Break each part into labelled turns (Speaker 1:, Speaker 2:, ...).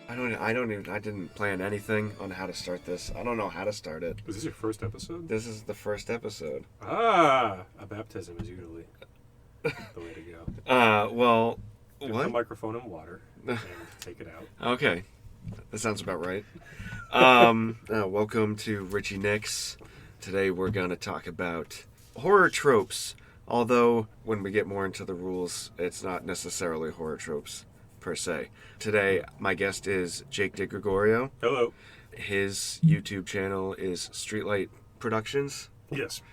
Speaker 1: I didn't plan anything on how to start this. I don't know how to start it.
Speaker 2: Is this your first episode?
Speaker 1: This is the first episode.
Speaker 2: A baptism is usually the way to go.
Speaker 1: Well,
Speaker 2: Dip
Speaker 1: what?
Speaker 2: the microphone in water and take it out.
Speaker 1: Okay. That sounds about right. Welcome to RichieNicks. Today we're going to talk about horror tropes. Although, when we get more into the rules, it's not necessarily horror tropes, per se. Today, my guest is Jake DiGregorio.
Speaker 2: Hello.
Speaker 1: His YouTube channel is Streetlight Productions.
Speaker 2: Yes.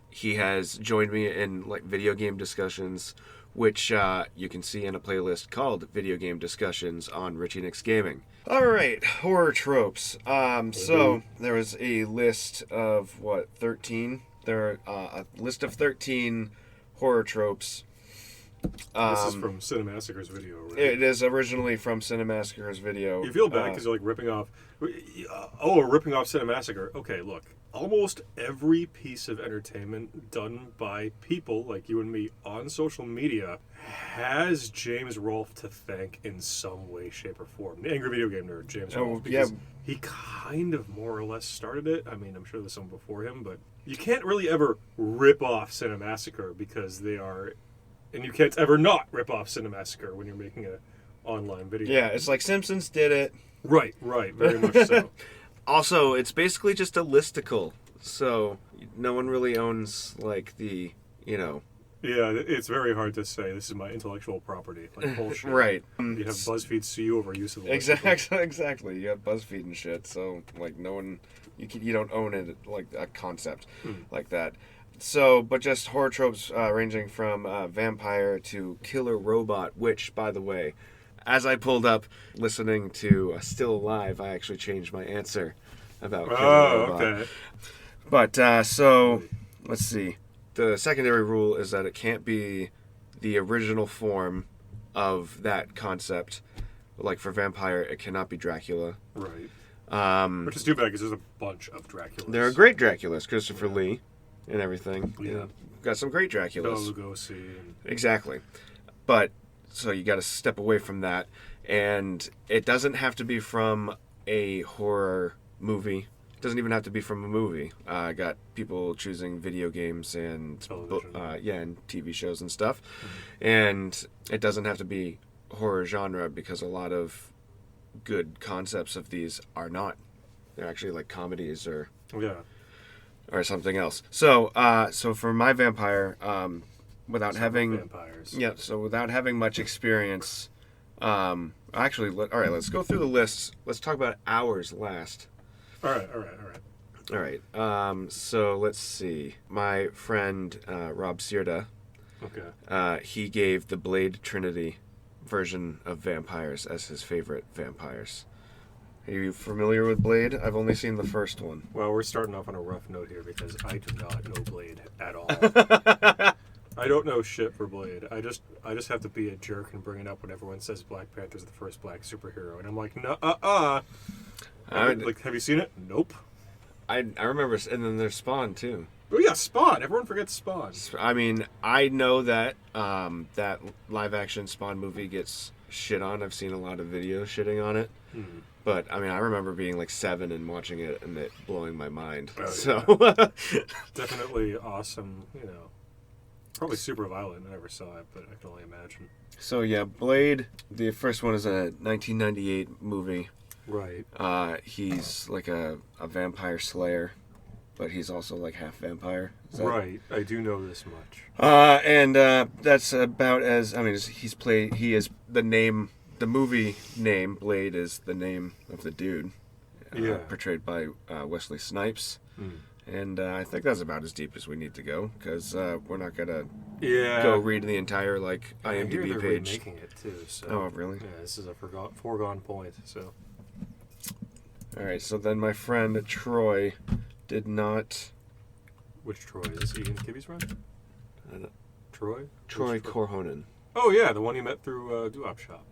Speaker 1: He has joined me in video game discussions, which you can see in a playlist called Video Game Discussions on RichieNicks Gaming. All right, horror tropes. So there was a list of 13. There are a list of 13 horror tropes.
Speaker 2: This is from Cinemassacre's video, right?
Speaker 1: It is originally from Cinemassacre's video.
Speaker 2: You feel bad because you're ripping off. We're ripping off Cinemassacre. Okay, look. Almost every piece of entertainment done by people like you and me on social media has James Rolfe to thank in some way, shape, or form. The Angry Video Game Nerd, James Rolfe. Because he kind of more or less started it. I mean, I'm sure there's someone before him, but you can't really ever rip off Cinemassacre because they are... And you can't ever not rip off Cinemassacre when you're making an online video.
Speaker 1: Yeah, it's like Simpsons did it.
Speaker 2: Right, very much so.
Speaker 1: Also, it's basically just a listicle, so no one really owns, the.
Speaker 2: Yeah, it's very hard to say, this is my intellectual property. Like, bullshit.
Speaker 1: Right.
Speaker 2: You'd have BuzzFeed sue you over use of the listicle.
Speaker 1: Exactly. You have BuzzFeed and shit, so, no one... You don't own it, a concept like that. So, but just horror tropes ranging from vampire to killer robot, which, by the way... As I pulled up listening to Still Alive, I actually changed my answer about Killer Robot.
Speaker 2: Okay.
Speaker 1: But, so, let's see. The secondary rule is that it can't be the original form of that concept. Like for vampire, it cannot be Dracula.
Speaker 2: Right. Which is too bad because there's a bunch of Draculas.
Speaker 1: There are great Draculas, Christopher Lee and everything.
Speaker 2: Yeah.
Speaker 1: Got some great Draculas.
Speaker 2: Bela Lugosi.
Speaker 1: Exactly. But... So you got to step away from that, and it doesn't have to be from a horror movie. It doesn't even have to be from a movie. I got people choosing video games and and TV shows and stuff, and it doesn't have to be horror genre because a lot of good concepts of these are not. They're actually like comedies or something else. So so for my vampire. Without having much experience, actually, all right, let's go through the lists. Let's talk about ours last.
Speaker 2: All right.
Speaker 1: So let's see. My friend Rob Sierda, he gave the Blade Trinity version of vampires as his favorite vampires. Are you familiar with Blade? I've only seen the first one.
Speaker 2: Well, we're starting off on a rough note here because I do not know Blade at all. I don't know shit for Blade. I just have to be a jerk and bring it up when everyone says Black Panther's the first black superhero, and I'm like, have you seen it? Nope.
Speaker 1: I remember, and then there's Spawn too.
Speaker 2: Oh yeah, Spawn. Everyone forgets Spawn.
Speaker 1: I mean, I know that that live action Spawn movie gets shit on. I've seen a lot of videos shitting on it. But I mean, I remember being 7 and watching it and it blowing my mind.
Speaker 2: Oh,
Speaker 1: so
Speaker 2: definitely awesome. Probably super violent. I never saw it, but I can only imagine.
Speaker 1: So yeah, Blade. The first one is a 1998 movie.
Speaker 2: Right.
Speaker 1: He's like a vampire slayer, but he's also half vampire.
Speaker 2: Right. I do know this much.
Speaker 1: And that's about as he is the name. The movie name Blade is the name of the dude. Portrayed by Wesley Snipes. And I think that's about as deep as we need to go, because we're not going to go read the entire, IMDb
Speaker 2: I hear they're
Speaker 1: page.
Speaker 2: remaking it, too. So.
Speaker 1: Oh, really?
Speaker 2: Yeah, this is a foregone point, so...
Speaker 1: All right, so then my friend Troy did not...
Speaker 2: Which Troy? Is this Ian Kibbe's friend? Troy?
Speaker 1: Troy Korhonen.
Speaker 2: Oh, yeah, the one you met through Doo-Wop Shop.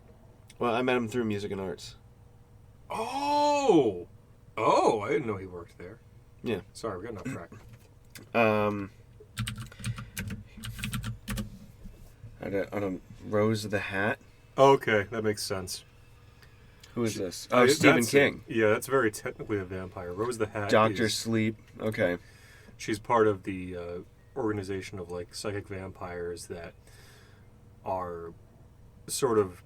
Speaker 1: Well, I met him through Music and Arts.
Speaker 2: Oh! I didn't know he worked there.
Speaker 1: Yeah.
Speaker 2: Sorry, we're getting off track.
Speaker 1: on a Rose the Hat.
Speaker 2: Okay, that makes sense.
Speaker 1: Who is this? Oh, Stephen King.
Speaker 2: Yeah, that's very technically a vampire. Rose the Hat.
Speaker 1: Dr. Sleep. Okay.
Speaker 2: She's part of the organization of like psychic vampires that are sort of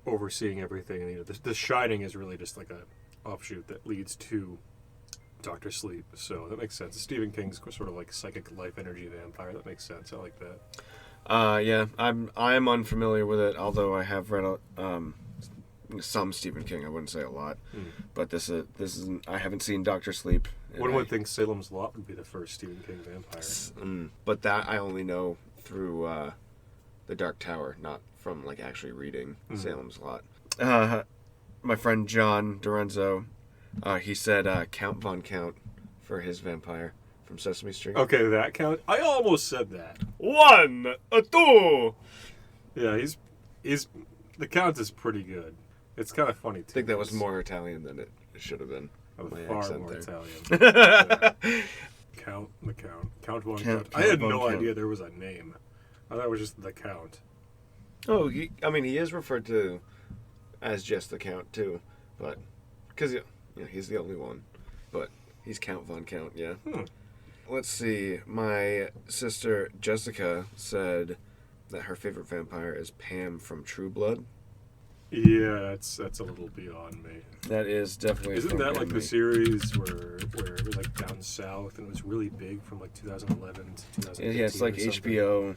Speaker 2: overseeing everything. And, the Shining is really just like a offshoot that leads to Dr. Sleep. So that makes sense. Stephen King's sort of like psychic life energy vampire. That makes sense. I like that.
Speaker 1: Yeah, I'm unfamiliar with it, although I have read some Stephen King. I wouldn't say a lot, but this is I haven't seen Dr. Sleep.
Speaker 2: One would think Salem's Lot would be the first Stephen King vampire.
Speaker 1: But that I only know through The Dark Tower, not from like actually reading Salem's Lot. My friend John Dorenzo, he said Count Von Count for his vampire from Sesame Street.
Speaker 2: Okay, that count. I almost said that.
Speaker 1: 1, 2.
Speaker 2: Yeah, he's the Count is pretty good. It's kind of funny too.
Speaker 1: I think that was more Italian than it should have been.
Speaker 2: Far more Italian. Yeah. Count Von Count. I had no idea there was a name. I thought it was just the Count.
Speaker 1: Oh, he is referred to as just the Count too, but because he's the only one. But he's Count Von Count. Yeah. Let's see. My sister Jessica said that her favorite vampire is Pam from True Blood.
Speaker 2: Yeah, that's a little beyond me.
Speaker 1: That is definitely.
Speaker 2: Isn't that like the series where it was like down south and it was really big from like 2011 to 2015?
Speaker 1: Yeah, it's like HBO.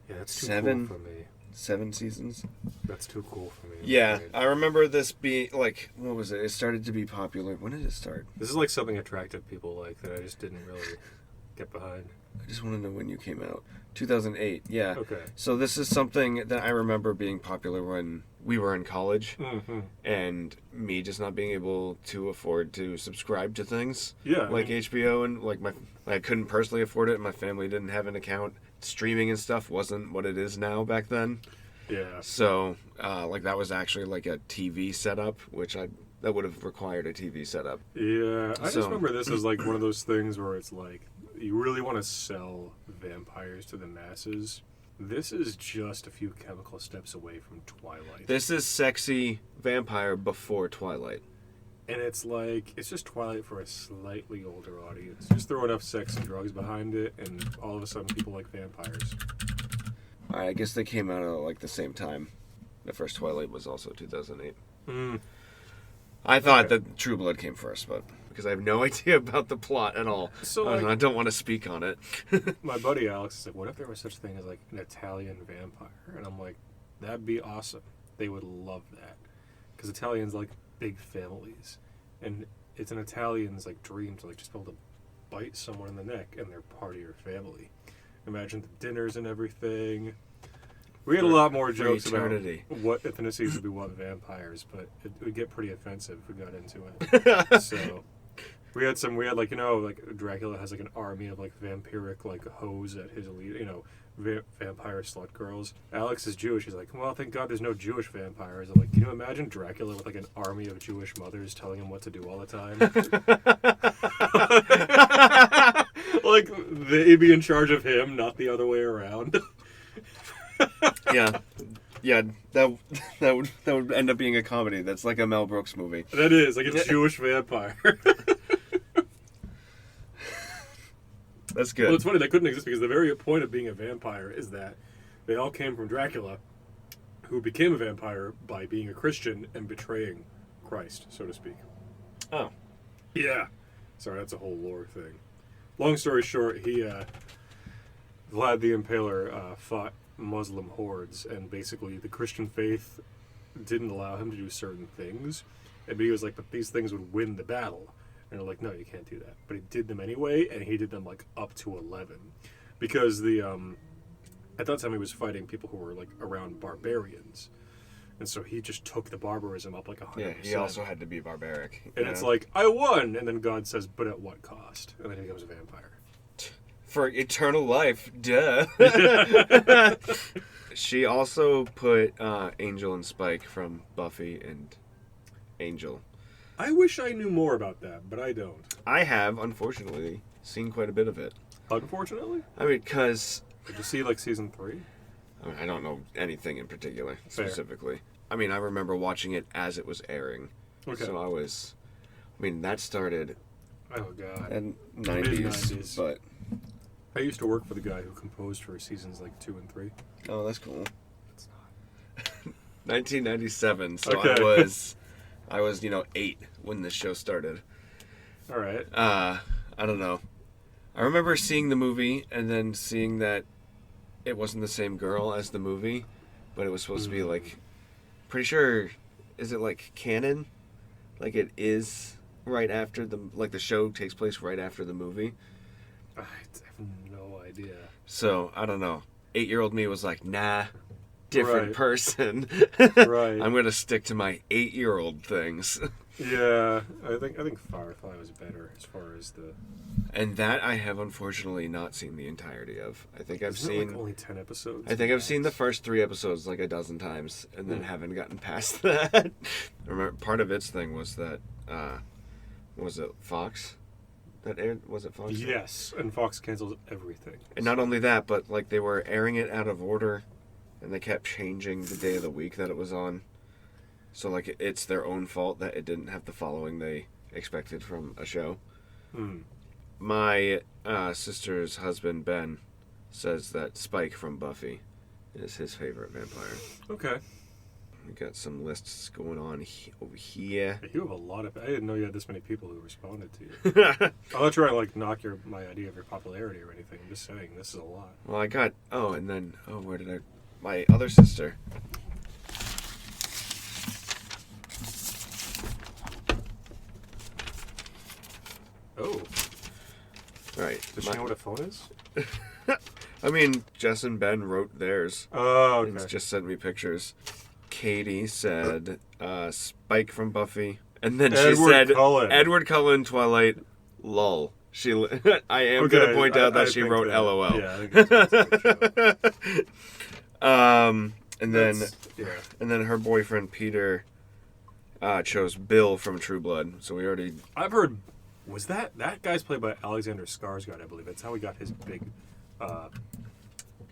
Speaker 2: Yeah, that's too cool for me.
Speaker 1: 7 seasons.
Speaker 2: That's too cool for me.
Speaker 1: Yeah, I remember this being like, what was it? It started to be popular. When did it start?
Speaker 2: This is like something attractive people like that I just didn't really get behind.
Speaker 1: I just want to know when you came out. 2008. Yeah.
Speaker 2: Okay.
Speaker 1: So this is something that I remember being popular when we were in college, and me just not being able to afford to subscribe to things.
Speaker 2: Yeah.
Speaker 1: Like HBO and like I couldn't personally afford it. My family didn't have an account. Streaming and stuff wasn't what it is now back then.
Speaker 2: Yeah.
Speaker 1: So like that was actually like a TV setup, which that would have required a TV setup.
Speaker 2: Yeah. I just remember this as like one of those things where it's like you really want to sell vampires to the masses. This is just a few chemical steps away from Twilight.
Speaker 1: This is sexy vampire before Twilight.
Speaker 2: And it's like, it's just Twilight for a slightly older audience. Just throw enough sex and drugs behind it, and all of a sudden people like vampires.
Speaker 1: I guess they came out at like the same time. The first Twilight was also 2008. I thought that True Blood came first, but because I have no idea about the plot at all, so I don't want to speak on it.
Speaker 2: My buddy Alex is like, what if there was such a thing as like an Italian vampire? And I'm like, that'd be awesome. They would love that. Because Italians like big families. And it's an Italian's like dream to like just be able to bite someone in the neck and they're part of your family. Imagine the dinners and everything. We had a lot more jokes about what ethnicities would be what vampires, but it would get pretty offensive if we got into it. So we had like, like Dracula has like an army of like vampiric like hoes at his elite, vampire slut girls. Alex is Jewish. He's like, well, thank God there's no Jewish vampires. I'm like, can you imagine Dracula with like an army of Jewish mothers telling him what to do all the time? Like they'd be in charge of him, not the other way around.
Speaker 1: Yeah, that would end up being a comedy. That's like a Mel Brooks movie.
Speaker 2: That is like a Jewish vampire.
Speaker 1: That's good.
Speaker 2: Well, it's funny that couldn't exist because the very point of being a vampire is that they all came from Dracula, who became a vampire by being a Christian and betraying Christ, so to speak.
Speaker 1: Oh,
Speaker 2: yeah. Sorry, that's a whole lore thing. Long story short, Vlad the Impaler fought Muslim hordes, and basically the Christian faith didn't allow him to do certain things, but he was like, but these things would win the battle, and they're like, no, you can't do that, but he did them anyway, and he did them like up to 11, because at that time he was fighting people who were like around barbarians, and so he just took the barbarism up like 100%.
Speaker 1: Yeah, he also had to be barbaric,
Speaker 2: and it's like, I won, and then God says, but at what cost? And then he becomes a vampire.
Speaker 1: For eternal life, duh. She also put Angel and Spike from Buffy and Angel.
Speaker 2: I wish I knew more about that, but I don't.
Speaker 1: I have, unfortunately, seen quite a bit of it.
Speaker 2: Unfortunately?
Speaker 1: I mean, because...
Speaker 2: Did you see, like, season 3?
Speaker 1: I don't know anything in particular, specifically. I mean, I remember watching it as it was airing.
Speaker 2: Okay.
Speaker 1: So that started
Speaker 2: Oh god.
Speaker 1: in 90s,
Speaker 2: Mid-90s.
Speaker 1: but
Speaker 2: I used to work for the guy who composed for seasons like 2 and 3.
Speaker 1: oh, that's cool.
Speaker 2: It's not.
Speaker 1: 1997, so
Speaker 2: Okay.
Speaker 1: I was 8 when this show started.
Speaker 2: All right.
Speaker 1: I don't know. I remember seeing the movie and then seeing that it wasn't the same girl as the movie, but it was supposed to be like, pretty sure, is it like canon? Like it is right after the show takes place right after the movie.
Speaker 2: I have no idea.
Speaker 1: So, I don't know. 8-year-old me was like, nah, different
Speaker 2: Right.
Speaker 1: person.
Speaker 2: Right.
Speaker 1: I'm going to stick to my 8-year-old things.
Speaker 2: Yeah, I think Firefly was better as far as the.
Speaker 1: And that I have unfortunately not seen the entirety of. I think I've
Speaker 2: Isn't it,
Speaker 1: seen
Speaker 2: like only 10 episodes.
Speaker 1: I think I've seen the first 3 episodes like a dozen times and then haven't gotten past that. I remember part of its thing was that was it Fox that aired? Was it Fox?
Speaker 2: Yes, and Fox cancels everything.
Speaker 1: And not only that, but like they were airing it out of order and they kept changing the day of the week that it was on. So like it's their own fault that it didn't have the following they expected from a show.
Speaker 2: Hmm.
Speaker 1: My sister's husband Ben says that Spike from Buffy is his favorite vampire.
Speaker 2: Okay.
Speaker 1: We got some lists going on over here.
Speaker 2: You have a lot of. I didn't know you had this many people who responded to you. I'm not trying to like knock my idea of your popularity or anything. I'm just saying this is a lot.
Speaker 1: Well, I got where did my other sister.
Speaker 2: Oh,
Speaker 1: Right.
Speaker 2: does she know what a phone is?
Speaker 1: I mean, Jess and Ben wrote theirs.
Speaker 2: Oh, okay.
Speaker 1: And just sent me pictures. Katie said Spike from Buffy, and then she said
Speaker 2: Cullen.
Speaker 1: Edward Cullen, Twilight, lol. I am
Speaker 2: Okay,
Speaker 1: going to point out
Speaker 2: I
Speaker 1: that she
Speaker 2: think
Speaker 1: wrote
Speaker 2: that-
Speaker 1: LOL.
Speaker 2: Yeah, I think that's a good show.
Speaker 1: And then
Speaker 2: Yeah.
Speaker 1: and then her boyfriend Peter chose Bill from True Blood. So we already
Speaker 2: I've heard. Was that guy's played by Alexander Skarsgård? I believe that's how he got his big.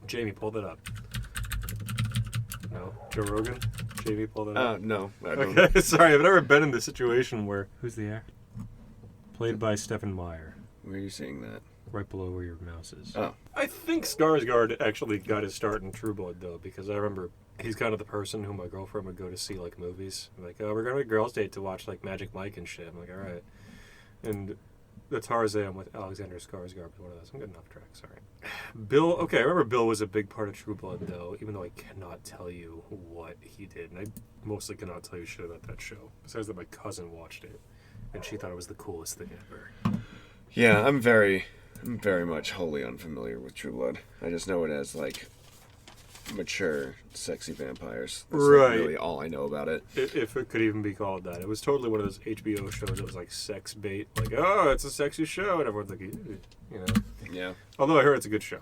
Speaker 2: Jamie, pull that up. No, Joe Rogan. Jamie, pull that up.
Speaker 1: no. I don't.
Speaker 2: Okay, sorry, I've never been in the situation where. Who's the actor? Played by Stephen Meyer,
Speaker 1: Where are you seeing that?
Speaker 2: right below where your mouse is.
Speaker 1: Oh.
Speaker 2: I think Skarsgård actually got his start in True Blood though, because I remember he's kind of the person who my girlfriend would go to see like movies. Like, oh, we're going to a girls' date to watch like Magic Mike and shit. I'm like, all right. And the Tarzan with Alexander Skarsgård was one of those. I'm getting off track, sorry. Bill, okay, I remember Bill was a big part of True Blood, though, even though I cannot tell you what he did. And I mostly cannot tell you shit about that show, besides that my cousin watched it, and she thought it was the coolest thing ever.
Speaker 1: Yeah, I'm very much wholly unfamiliar with True Blood. I just know it as like mature, sexy vampires. That's
Speaker 2: Right.
Speaker 1: really all I know about it.
Speaker 2: If it could even be called that. It was totally one of those HBO shows that was like sex bait. Like, oh, it's a sexy show, and everyone's like, ew, you know.
Speaker 1: Yeah.
Speaker 2: Although I heard it's a good show.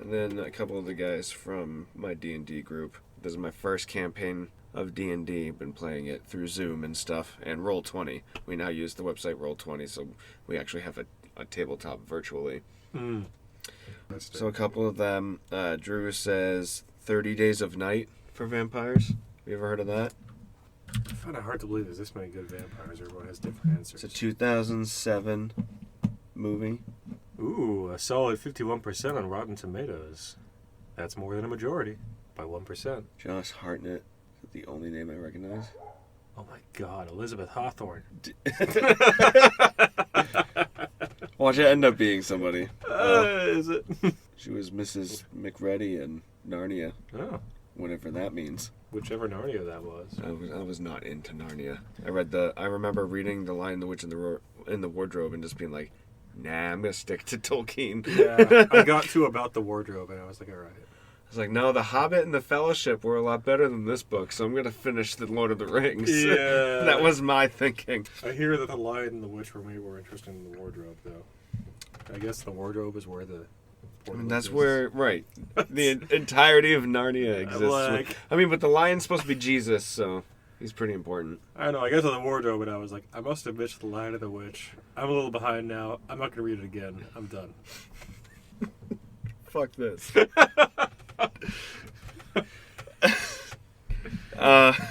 Speaker 1: And then a couple of the guys from my D&D group. This is my first campaign of D&D. Been playing it through Zoom and stuff. And Roll20. We now use the website Roll20, so we actually have a tabletop virtually.
Speaker 2: Mm.
Speaker 1: So a couple of them, Drew says 30 Days of Night for vampires. Have you ever heard of that?
Speaker 2: I find it hard to believe there's this many good vampires. Everyone has different answers.
Speaker 1: It's a 2007 movie.
Speaker 2: Ooh, a solid 51% on Rotten Tomatoes. That's more than a majority, by 1%.
Speaker 1: Josh Hartnett, the only name I recognize.
Speaker 2: Oh my god, Elizabeth Hawthorne.
Speaker 1: Watch it end up being somebody.
Speaker 2: Is it?
Speaker 1: She was Mrs. McReady in Narnia,
Speaker 2: Oh,
Speaker 1: whatever that means.
Speaker 2: whichever Narnia that was.
Speaker 1: I was not into Narnia. I remember reading The Lion, the Witch, and the Wardrobe, and just being like, nah, I'm gonna stick to Tolkien.
Speaker 2: Yeah, I got to about the wardrobe, and I was like, all right.
Speaker 1: I was like, no, The Hobbit and The Fellowship were a lot better than this book, so I'm gonna finish The Lord of the Rings.
Speaker 2: Yeah.
Speaker 1: That was my thinking.
Speaker 2: I hear that the Lion and the Witch were maybe more interesting than the wardrobe, though. I guess the wardrobe is where the.
Speaker 1: And that's where, right, the entirety of Narnia exists. But the lion's supposed to be Jesus, so he's pretty important.
Speaker 2: I know, I got to the wardrobe and I was like, I must have missed the Lion and the Witch. I'm a little behind now. I'm not going to read it again. I'm done.
Speaker 1: Fuck this.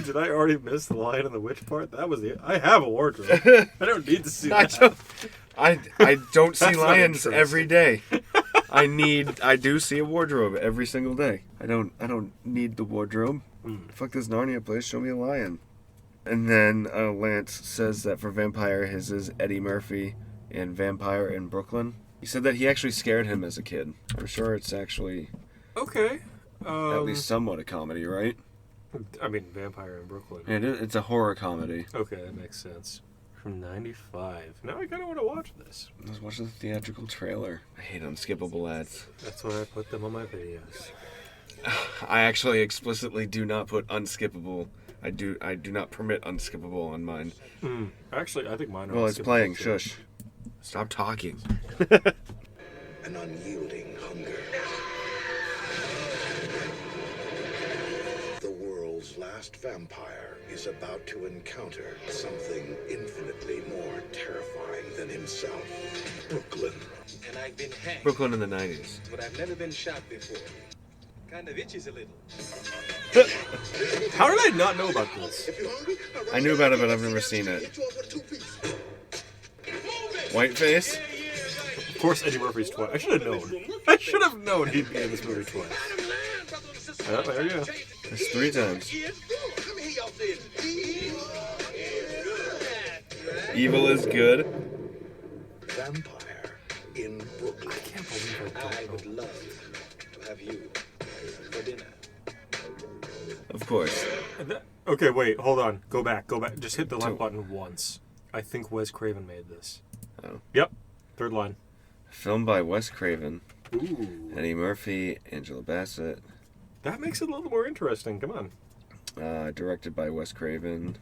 Speaker 2: Did I already miss the Lion and the Witch part? That was the. I have a wardrobe. I don't need to see
Speaker 1: I
Speaker 2: that.
Speaker 1: don't see
Speaker 2: That's not
Speaker 1: lions
Speaker 2: interesting.
Speaker 1: every day. I do see a wardrobe every single day. I don't need the wardrobe. Fuck this Narnia place. Show me a lion. And then Lance says that for vampire, his is Eddie Murphy in Vampire in Brooklyn. He said that he actually scared him as a kid. I'm sure it's actually
Speaker 2: Okay.
Speaker 1: at least somewhat a comedy, right?
Speaker 2: I mean, Vampire in Brooklyn.
Speaker 1: It's a horror comedy.
Speaker 2: Okay, that makes sense. From '95. Now I kind of want to watch this.
Speaker 1: Let's watch the theatrical trailer. I hate unskippable ads.
Speaker 2: That's why I put them on my videos.
Speaker 1: I actually explicitly do not put unskippable. I do not permit unskippable on mine.
Speaker 2: Actually, I think mine are
Speaker 1: Well, it's
Speaker 2: unskippable,
Speaker 1: playing.
Speaker 2: too.
Speaker 1: Shush. Stop talking.
Speaker 3: An unyielding hunger. The world's last vampire is about to encounter something infinitely more terrifying than himself. Brooklyn.
Speaker 4: And I've been hanged,
Speaker 1: Brooklyn in the 90s.
Speaker 4: but I've never been shot before. Kind of itches a little.
Speaker 2: How did I not know about this?
Speaker 1: I knew about it, but I've never seen it. Whiteface?
Speaker 2: Of course, Eddie Murphy's twice. I should have known. I should have known he'd be in this movie twice. Oh, there you go.
Speaker 1: It's 3 times. Evil is good.
Speaker 3: Vampire in Brooklyn.
Speaker 2: I can't believe
Speaker 3: I would love to have you for dinner.
Speaker 1: Of course.
Speaker 2: Okay, wait, hold on. Go back. Just hit the
Speaker 1: Two.
Speaker 2: like button once. I think Wes Craven made this.
Speaker 1: Oh.
Speaker 2: Yep. Third line.
Speaker 1: Filmed by Wes Craven,
Speaker 2: Ooh.
Speaker 1: Eddie Murphy, Angela Bassett.
Speaker 2: That makes it a little more interesting. Come on.
Speaker 1: Directed by Wes Craven.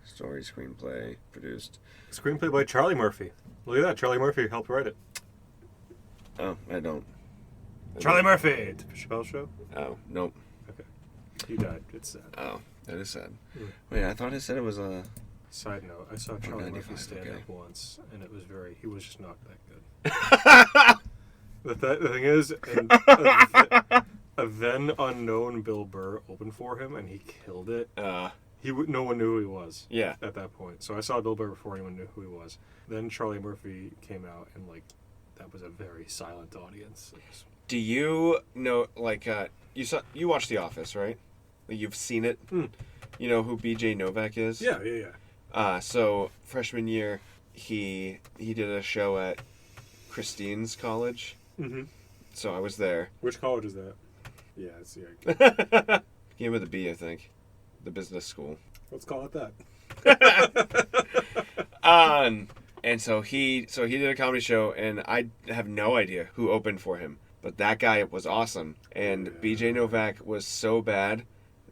Speaker 1: Story, screenplay, produced.
Speaker 2: Screenplay by Charlie Murphy. Look at that. Charlie Murphy helped write it.
Speaker 1: Oh, I don't.
Speaker 2: Charlie Murphy. Chappelle Show?
Speaker 1: Oh, nope.
Speaker 2: Okay. He died. It's sad.
Speaker 1: Oh, that is sad.
Speaker 2: Mm.
Speaker 1: Wait, I thought it said it was a...
Speaker 2: Side note, I saw Charlie
Speaker 1: 95,
Speaker 2: Murphy stand
Speaker 1: okay.
Speaker 2: up once, and it was he was just not that good. The thing is, a then unknown Bill Burr opened for him, and he killed it. No one knew who he was.
Speaker 1: Yeah.
Speaker 2: At that point, so I saw Bill Burr before anyone knew who he was. Then Charlie Murphy came out, and that was a very silent audience.
Speaker 1: Do you know, you watched The Office, right? Like, you've seen it? You know who BJ Novak is?
Speaker 2: Yeah.
Speaker 1: So freshman year, he did a show at Christine's college.
Speaker 2: Mm-hmm.
Speaker 1: So I was there.
Speaker 2: Which college is that? Yeah, it's the.
Speaker 1: Came with a B, I think. The business school.
Speaker 2: Let's call it that.
Speaker 1: And so he did a comedy show, and I have no idea who opened for him, but that guy was awesome. And BJ Novak was so bad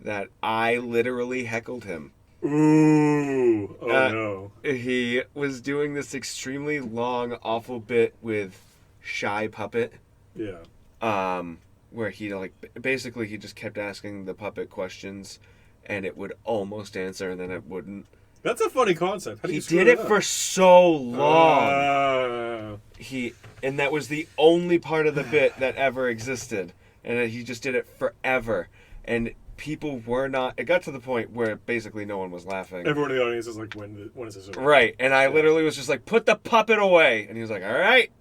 Speaker 1: that I literally heckled him.
Speaker 2: Ooh! Oh no!
Speaker 1: He was doing this extremely long, awful bit with Shy Puppet.
Speaker 2: Yeah.
Speaker 1: Where he basically he just kept asking the puppet questions, and it would almost answer, and then it wouldn't.
Speaker 2: That's a funny concept. How do
Speaker 1: He
Speaker 2: you screw
Speaker 1: did it
Speaker 2: up?
Speaker 1: for so long. And that was the only part of the bit that ever existed, and he just did it forever, and people were not. It got to the point where basically no one was laughing.
Speaker 2: Everyone in the audience is like, when is this over?
Speaker 1: Right, and I literally was just like, put the puppet away, and he was like, all right.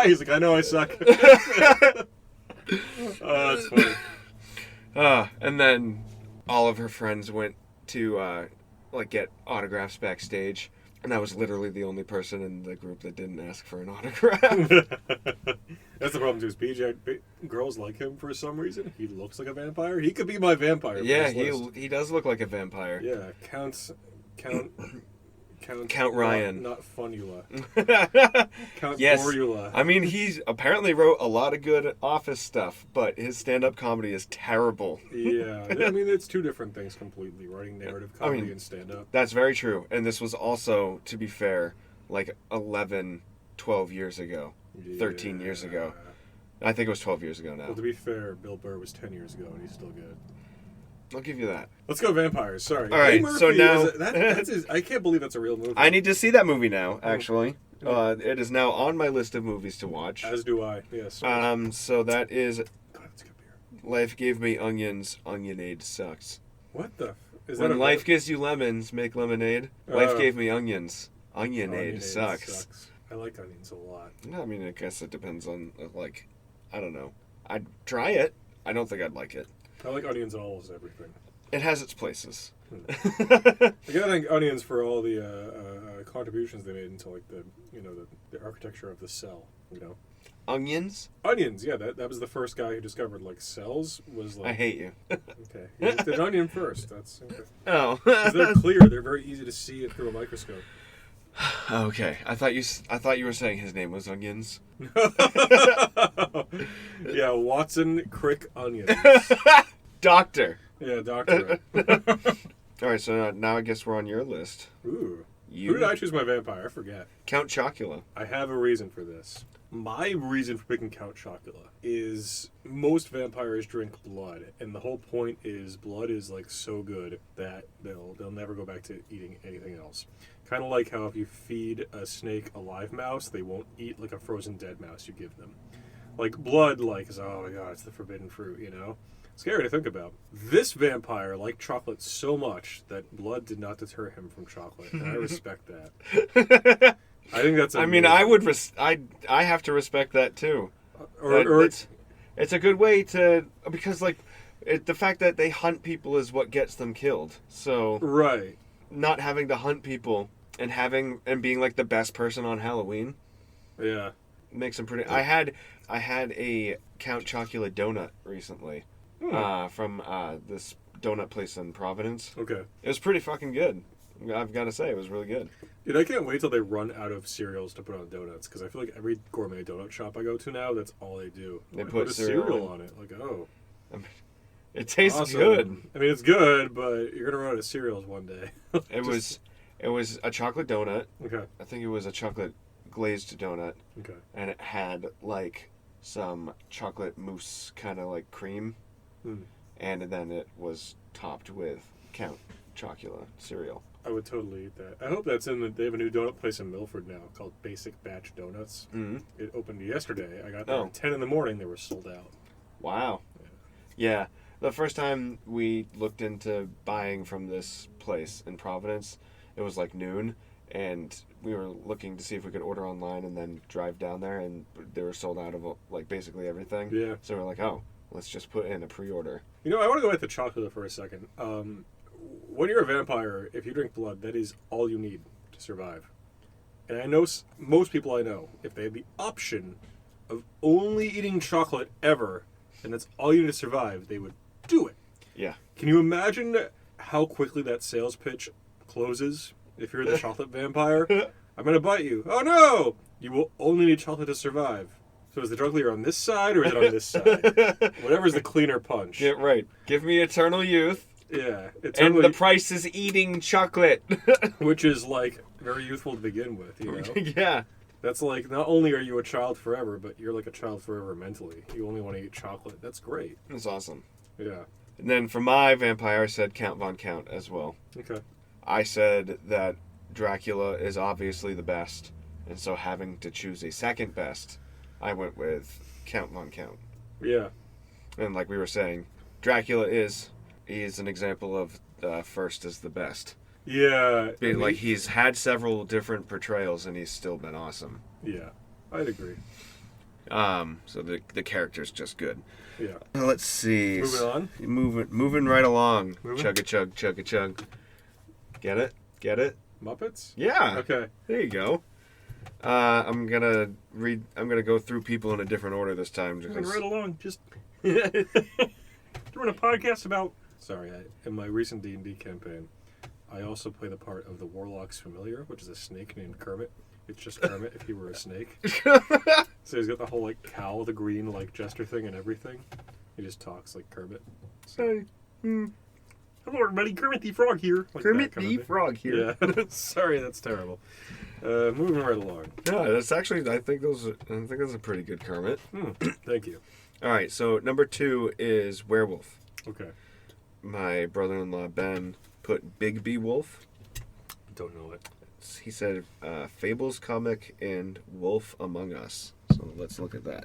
Speaker 2: He's like, I know I suck. Oh, that's funny.
Speaker 1: And then all of her friends went to get autographs backstage, and I was literally the only person in the group that didn't ask for an autograph.
Speaker 2: That's the problem too. Is girls like him for some reason? He looks like a vampire. He could be my vampire.
Speaker 1: Yeah,
Speaker 2: for this list.
Speaker 1: he does look like a vampire.
Speaker 2: Yeah,
Speaker 1: Count Ryan.
Speaker 2: Not Funula. Count
Speaker 1: Yes.
Speaker 2: Borula.
Speaker 1: I mean, he's apparently wrote a lot of good Office stuff, but his stand-up comedy is terrible.
Speaker 2: Yeah, I mean, it's two different things completely. Writing narrative comedy and stand-up.
Speaker 1: That's very true. And this was also, to be fair, 11, 12 years ago. 13 years ago. I think it was 12 years ago now.
Speaker 2: Well, to be fair, Bill Burr was 10 years ago, and he's still good.
Speaker 1: I'll give you that.
Speaker 2: Let's go vampires. Sorry.
Speaker 1: All right,
Speaker 2: Eddie Murphy
Speaker 1: so now...
Speaker 2: I can't believe that's a real movie.
Speaker 1: I need to see that movie now, actually. It is now on my list of movies to watch.
Speaker 2: As do I, yes.
Speaker 1: So that is...
Speaker 2: God, that's good beer.
Speaker 1: Life gave me onions. Onionade sucks.
Speaker 2: What the? Is
Speaker 1: When
Speaker 2: that a
Speaker 1: life gives you lemons, make lemonade. Life gave me onions. Onionade
Speaker 2: Onionade
Speaker 1: sucks.
Speaker 2: I like onions a lot.
Speaker 1: I mean, I guess it depends on, like, I don't know. I'd try it. I don't think I'd like it.
Speaker 2: I like onions in almost everything.
Speaker 1: It has its places.
Speaker 2: I gotta thank onions for all the contributions they made into like the architecture of the cell. You know,
Speaker 1: Onions?
Speaker 2: onions. Yeah, that was the first guy who discovered like cells. Was like
Speaker 1: I hate you.
Speaker 2: okay, he looked at an onion first. That's okay.
Speaker 1: Oh.
Speaker 2: 'Cause they're clear. They're very easy to see it through a microscope.
Speaker 1: Okay. I thought you were saying his name was Onions.
Speaker 2: Yeah, Watson Crick Onions.
Speaker 1: Doctor.
Speaker 2: Yeah, doctor.
Speaker 1: All right, so now I guess we're on your list.
Speaker 2: Ooh.
Speaker 1: You.
Speaker 2: Who did I choose my vampire? I forget.
Speaker 1: Count Chocula.
Speaker 2: I have a reason for this. My reason for picking Count Chocula is most vampires drink blood, and the whole point is blood is like so good that they'll never go back to eating anything else. Kind of like how if you feed a snake a live mouse, they won't eat like a frozen dead mouse you give them. Like blood, like is oh my god, it's the forbidden fruit, you know. Scary to think about. This vampire liked chocolate so much that blood did not deter him from chocolate, and I respect that. I think that's.
Speaker 1: I mean, I would. I have to respect that too. It's a good way to because like the fact that they hunt people is what gets them killed. So
Speaker 2: right,
Speaker 1: not having to hunt people and being like the best person on Halloween.
Speaker 2: Yeah,
Speaker 1: makes them pretty. I had a Count Chocula donut recently. From this donut place in Providence.
Speaker 2: Okay.
Speaker 1: It was pretty fucking good. I've got to say, it was really good.
Speaker 2: Dude, I can't wait till they run out of cereals to put on donuts, because I feel like every gourmet donut shop I go to now, that's all they do.
Speaker 1: They
Speaker 2: put a cereal on it. Like, oh.
Speaker 1: It tastes
Speaker 2: awesome.
Speaker 1: good.
Speaker 2: I mean, it's good, but you're going to run out of cereals one day.
Speaker 1: It was a chocolate donut.
Speaker 2: Okay.
Speaker 1: I think it was a chocolate glazed donut.
Speaker 2: Okay.
Speaker 1: And it had, like, some chocolate mousse kind of, like, cream. And then it was topped with Count Chocula cereal.
Speaker 2: I would totally eat that. I hope that's they have a new donut place in Milford now called Basic Batch Donuts. Mm-hmm. It opened yesterday. I got there at 10 in the morning. They were sold out.
Speaker 1: Wow. Yeah. The first time we looked into buying from this place in Providence, it was like noon, and we were looking to see if we could order online and then drive down there, and they were sold out of like basically everything.
Speaker 2: Yeah.
Speaker 1: So we're like, oh, let's just put in a pre-order.
Speaker 2: You know, I want to go back to chocolate for a second. When you're a vampire, if you drink blood, that is all you need to survive. And I know most people I know, if they had the option of only eating chocolate ever, and that's all you need to survive, they would do it.
Speaker 1: Yeah.
Speaker 2: Can you imagine how quickly that sales pitch closes if you're the chocolate vampire? I'm going to bite you. Oh no! You will only need chocolate to survive. So is the drug leader on this side or is it on this side? Whatever's the cleaner punch.
Speaker 1: Yeah, right. Give me eternal youth.
Speaker 2: Yeah.
Speaker 1: And the price is eating chocolate.
Speaker 2: Which is like very youthful to begin with, you know?
Speaker 1: Yeah.
Speaker 2: That's like, not only are you a child forever, but you're like a child forever mentally. You only want to eat chocolate. That's great.
Speaker 1: That's awesome.
Speaker 2: Yeah.
Speaker 1: And then for my vampire, I said Count Von Count as well.
Speaker 2: Okay.
Speaker 1: I said that Dracula is obviously the best, and so having to choose a second best, I went with Count Von Count.
Speaker 2: Yeah.
Speaker 1: And like we were saying, Dracula is an example of first is the best.
Speaker 2: Yeah.
Speaker 1: Like he's had several different portrayals and he's still been awesome.
Speaker 2: Yeah, I'd agree.
Speaker 1: So the character's just good.
Speaker 2: Yeah.
Speaker 1: Let's see.
Speaker 2: Moving on.
Speaker 1: Moving right along.
Speaker 2: Moving?
Speaker 1: Chug a chug, chug a chug. Get it? Get it?
Speaker 2: Muppets?
Speaker 1: Yeah.
Speaker 2: Okay.
Speaker 1: There you go. I'm gonna go through people in a different order this time.
Speaker 2: Moving right along. Just doing a podcast about. Sorry, in my recent D&D campaign, I also play the part of the Warlock's Familiar, which is a snake named Kermit. It's just Kermit if he were a snake. So he's got the whole like cowl, the green like jester thing and everything. He just talks like Kermit. So, hello everybody, Kermit the Frog here. Like
Speaker 1: Kermit the Frog here.
Speaker 2: Yeah. Sorry, that's terrible. Moving right along.
Speaker 1: Yeah, that's actually I think that's a pretty good Kermit.
Speaker 2: Thank you.
Speaker 1: All right, so number 2 is werewolf.
Speaker 2: Okay.
Speaker 1: My brother-in-law Ben put Big B Wolf.
Speaker 2: Don't know it.
Speaker 1: He said Fables comic and Wolf Among Us. So let's look at that.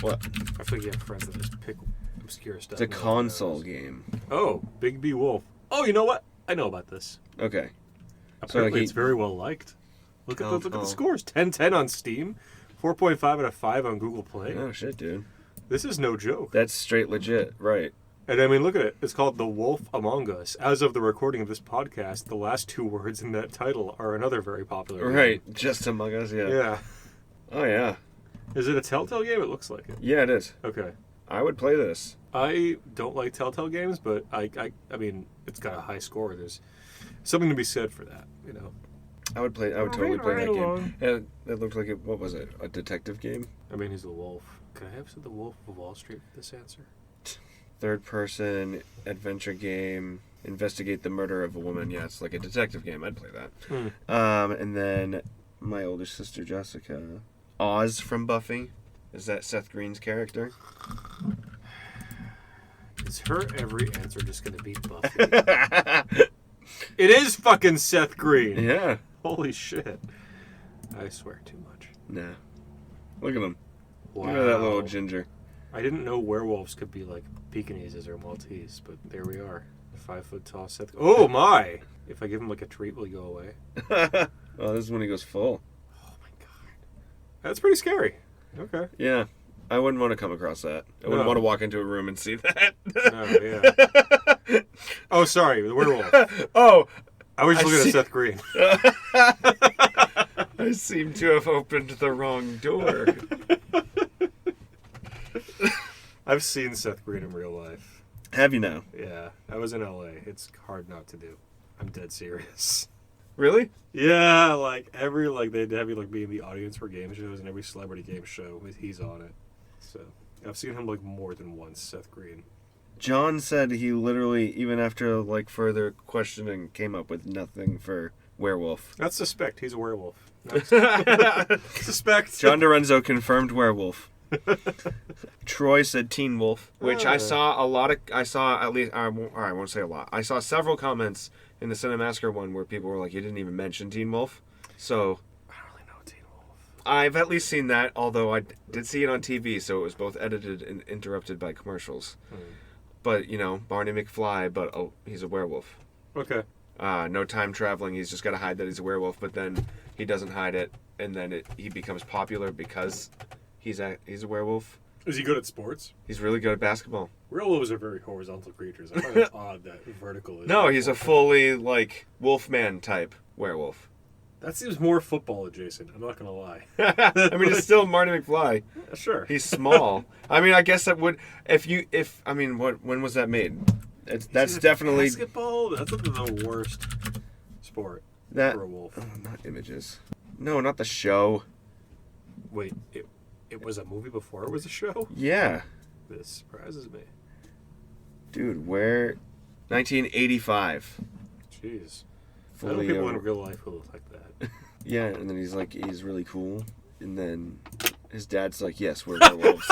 Speaker 1: What?
Speaker 2: I feel like you have friends that just pick obscure stuff.
Speaker 1: It's a console game.
Speaker 2: Oh, Big B Wolf. Oh, you know what? I know about this.
Speaker 1: Okay.
Speaker 2: Apparently, it's very well liked. Look at the scores. 10/10 on Steam, 4.5 out of 5 on Google Play.
Speaker 1: Oh shit, dude.
Speaker 2: This is no joke.
Speaker 1: That's straight legit, right?
Speaker 2: And I mean, look at it. It's called The Wolf Among Us. As of the recording of this podcast, the last 2 words in that title are another very popular game.
Speaker 1: Right. Just Among Us, yeah.
Speaker 2: Yeah.
Speaker 1: Oh yeah.
Speaker 2: Is it a Telltale game? It looks like it.
Speaker 1: Yeah, it is.
Speaker 2: Okay.
Speaker 1: I would play this.
Speaker 2: I don't like Telltale games, but I mean, it's got a high score. There's something to be said for that, you know.
Speaker 1: I would totally play that
Speaker 2: along.
Speaker 1: game. And it looked like what was it? A detective game?
Speaker 2: I mean, he's the wolf. Could I have said the Wolf of Wall Street for this answer?
Speaker 1: Third person adventure game. Investigate the murder of a woman. Yeah, it's like a detective game. I'd play that. And then my older sister Jessica. Oz from Buffy. Is that Seth Green's character?
Speaker 2: Is her every answer just going to be Buffy? It is fucking Seth Green.
Speaker 1: Yeah.
Speaker 2: Holy shit. I swear too much.
Speaker 1: Nah. Look at him.
Speaker 2: Wow.
Speaker 1: Look at that little ginger.
Speaker 2: I didn't know werewolves could be like Pekingeses or Maltese, but there we are. 5 foot tall Seth. Oh my! If I give him like a treat, will he go away?
Speaker 1: Oh, this is when he goes full.
Speaker 2: Oh my god. That's pretty scary. Okay.
Speaker 1: Yeah. I wouldn't want to come across that. I wouldn't want to walk into a room and see that.
Speaker 2: No, yeah. Oh, sorry, the werewolf.
Speaker 1: Oh,
Speaker 2: I was just looking at Seth Green.
Speaker 1: I seem to have opened the wrong door.
Speaker 2: I've seen Seth Green in real life.
Speaker 1: Have you now?
Speaker 2: Yeah, I was in LA. It's hard not to do. I'm dead serious.
Speaker 1: Really?
Speaker 2: Yeah, like they'd have you like be in the audience for game shows, and every celebrity game show he's on it. So I've seen him like more than once. Seth Green.
Speaker 1: John said he literally, even after like further questioning, came up with nothing for werewolf.
Speaker 2: That's suspect. He's a werewolf. Suspect.
Speaker 1: John Dorenzo confirmed werewolf. Troy said Teen Wolf, which I saw at least, I won't say a lot. I saw several comments in the Cinemassacre one where people were like, you didn't even mention Teen Wolf. So
Speaker 2: I don't really know Teen Wolf.
Speaker 1: I've at least seen that, although I did see it on TV, so it was both edited and interrupted by commercials. But, you know, Barney McFly, but he's a werewolf.
Speaker 2: Okay.
Speaker 1: No time traveling, he's just got to hide that he's a werewolf, but then he doesn't hide it, and then he becomes popular because he's a werewolf.
Speaker 2: Is he good at sports?
Speaker 1: He's really good at basketball.
Speaker 2: Werewolves are very horizontal creatures. I find it odd that vertical is...
Speaker 1: No, he's a fully, like, Wolfman type werewolf.
Speaker 2: That seems more football adjacent, I'm not going to lie.
Speaker 1: I mean, it's still Marty McFly.
Speaker 2: Yeah, sure.
Speaker 1: He's small. I mean, I guess that would... when was that made? That's definitely...
Speaker 2: Basketball? That's the worst sport for a wolf.
Speaker 1: Oh, not images. No, not the show.
Speaker 2: Wait, it was a movie before it was a show?
Speaker 1: Yeah.
Speaker 2: This surprises me.
Speaker 1: Dude, where... 1985.
Speaker 2: Jeez. I know people in real life who look like that.
Speaker 1: Yeah, and then he's really cool. And then his dad's like, yes, we're werewolves.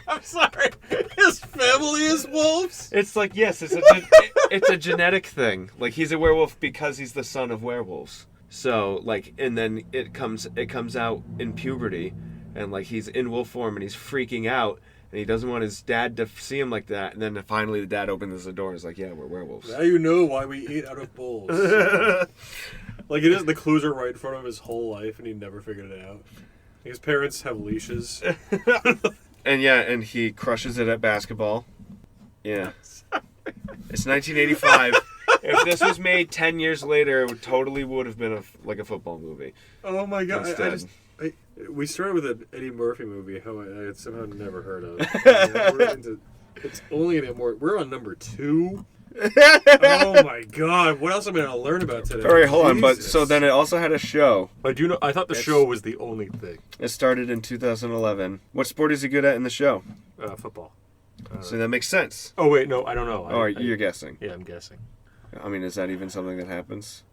Speaker 2: I'm sorry. His family is wolves?
Speaker 1: It's like, yes, it's a genetic thing. Like, he's a werewolf because he's the son of werewolves. So, like, and then it comes out in puberty, and, like, he's in wolf form, and he's freaking out, and he doesn't want his dad to see him like that, and then finally the dad opens the door and is like, yeah, we're werewolves.
Speaker 2: Now you know why we eat out of bowls. Like, it is, the clues are right in front of his whole life, and he never figured it out. His parents have leashes.
Speaker 1: And he crushes it at basketball. Yeah. It's 1985. If this was made 10 years later, it totally would have been a football movie.
Speaker 2: Oh my god! We started with an Eddie Murphy movie, who I had somehow never heard of. It's only anymore. We're on number 2. Oh my god! What else am I going to learn about today?
Speaker 1: All right, hold on. But so then it also had a show.
Speaker 2: I do know. I thought the show was the only thing.
Speaker 1: It started in 2011. What sport is he good at in the show?
Speaker 2: Football.
Speaker 1: So that makes sense.
Speaker 2: Oh wait, no, I don't know.
Speaker 1: You're guessing.
Speaker 2: Yeah, I'm guessing.
Speaker 1: I mean, is that even something that happens?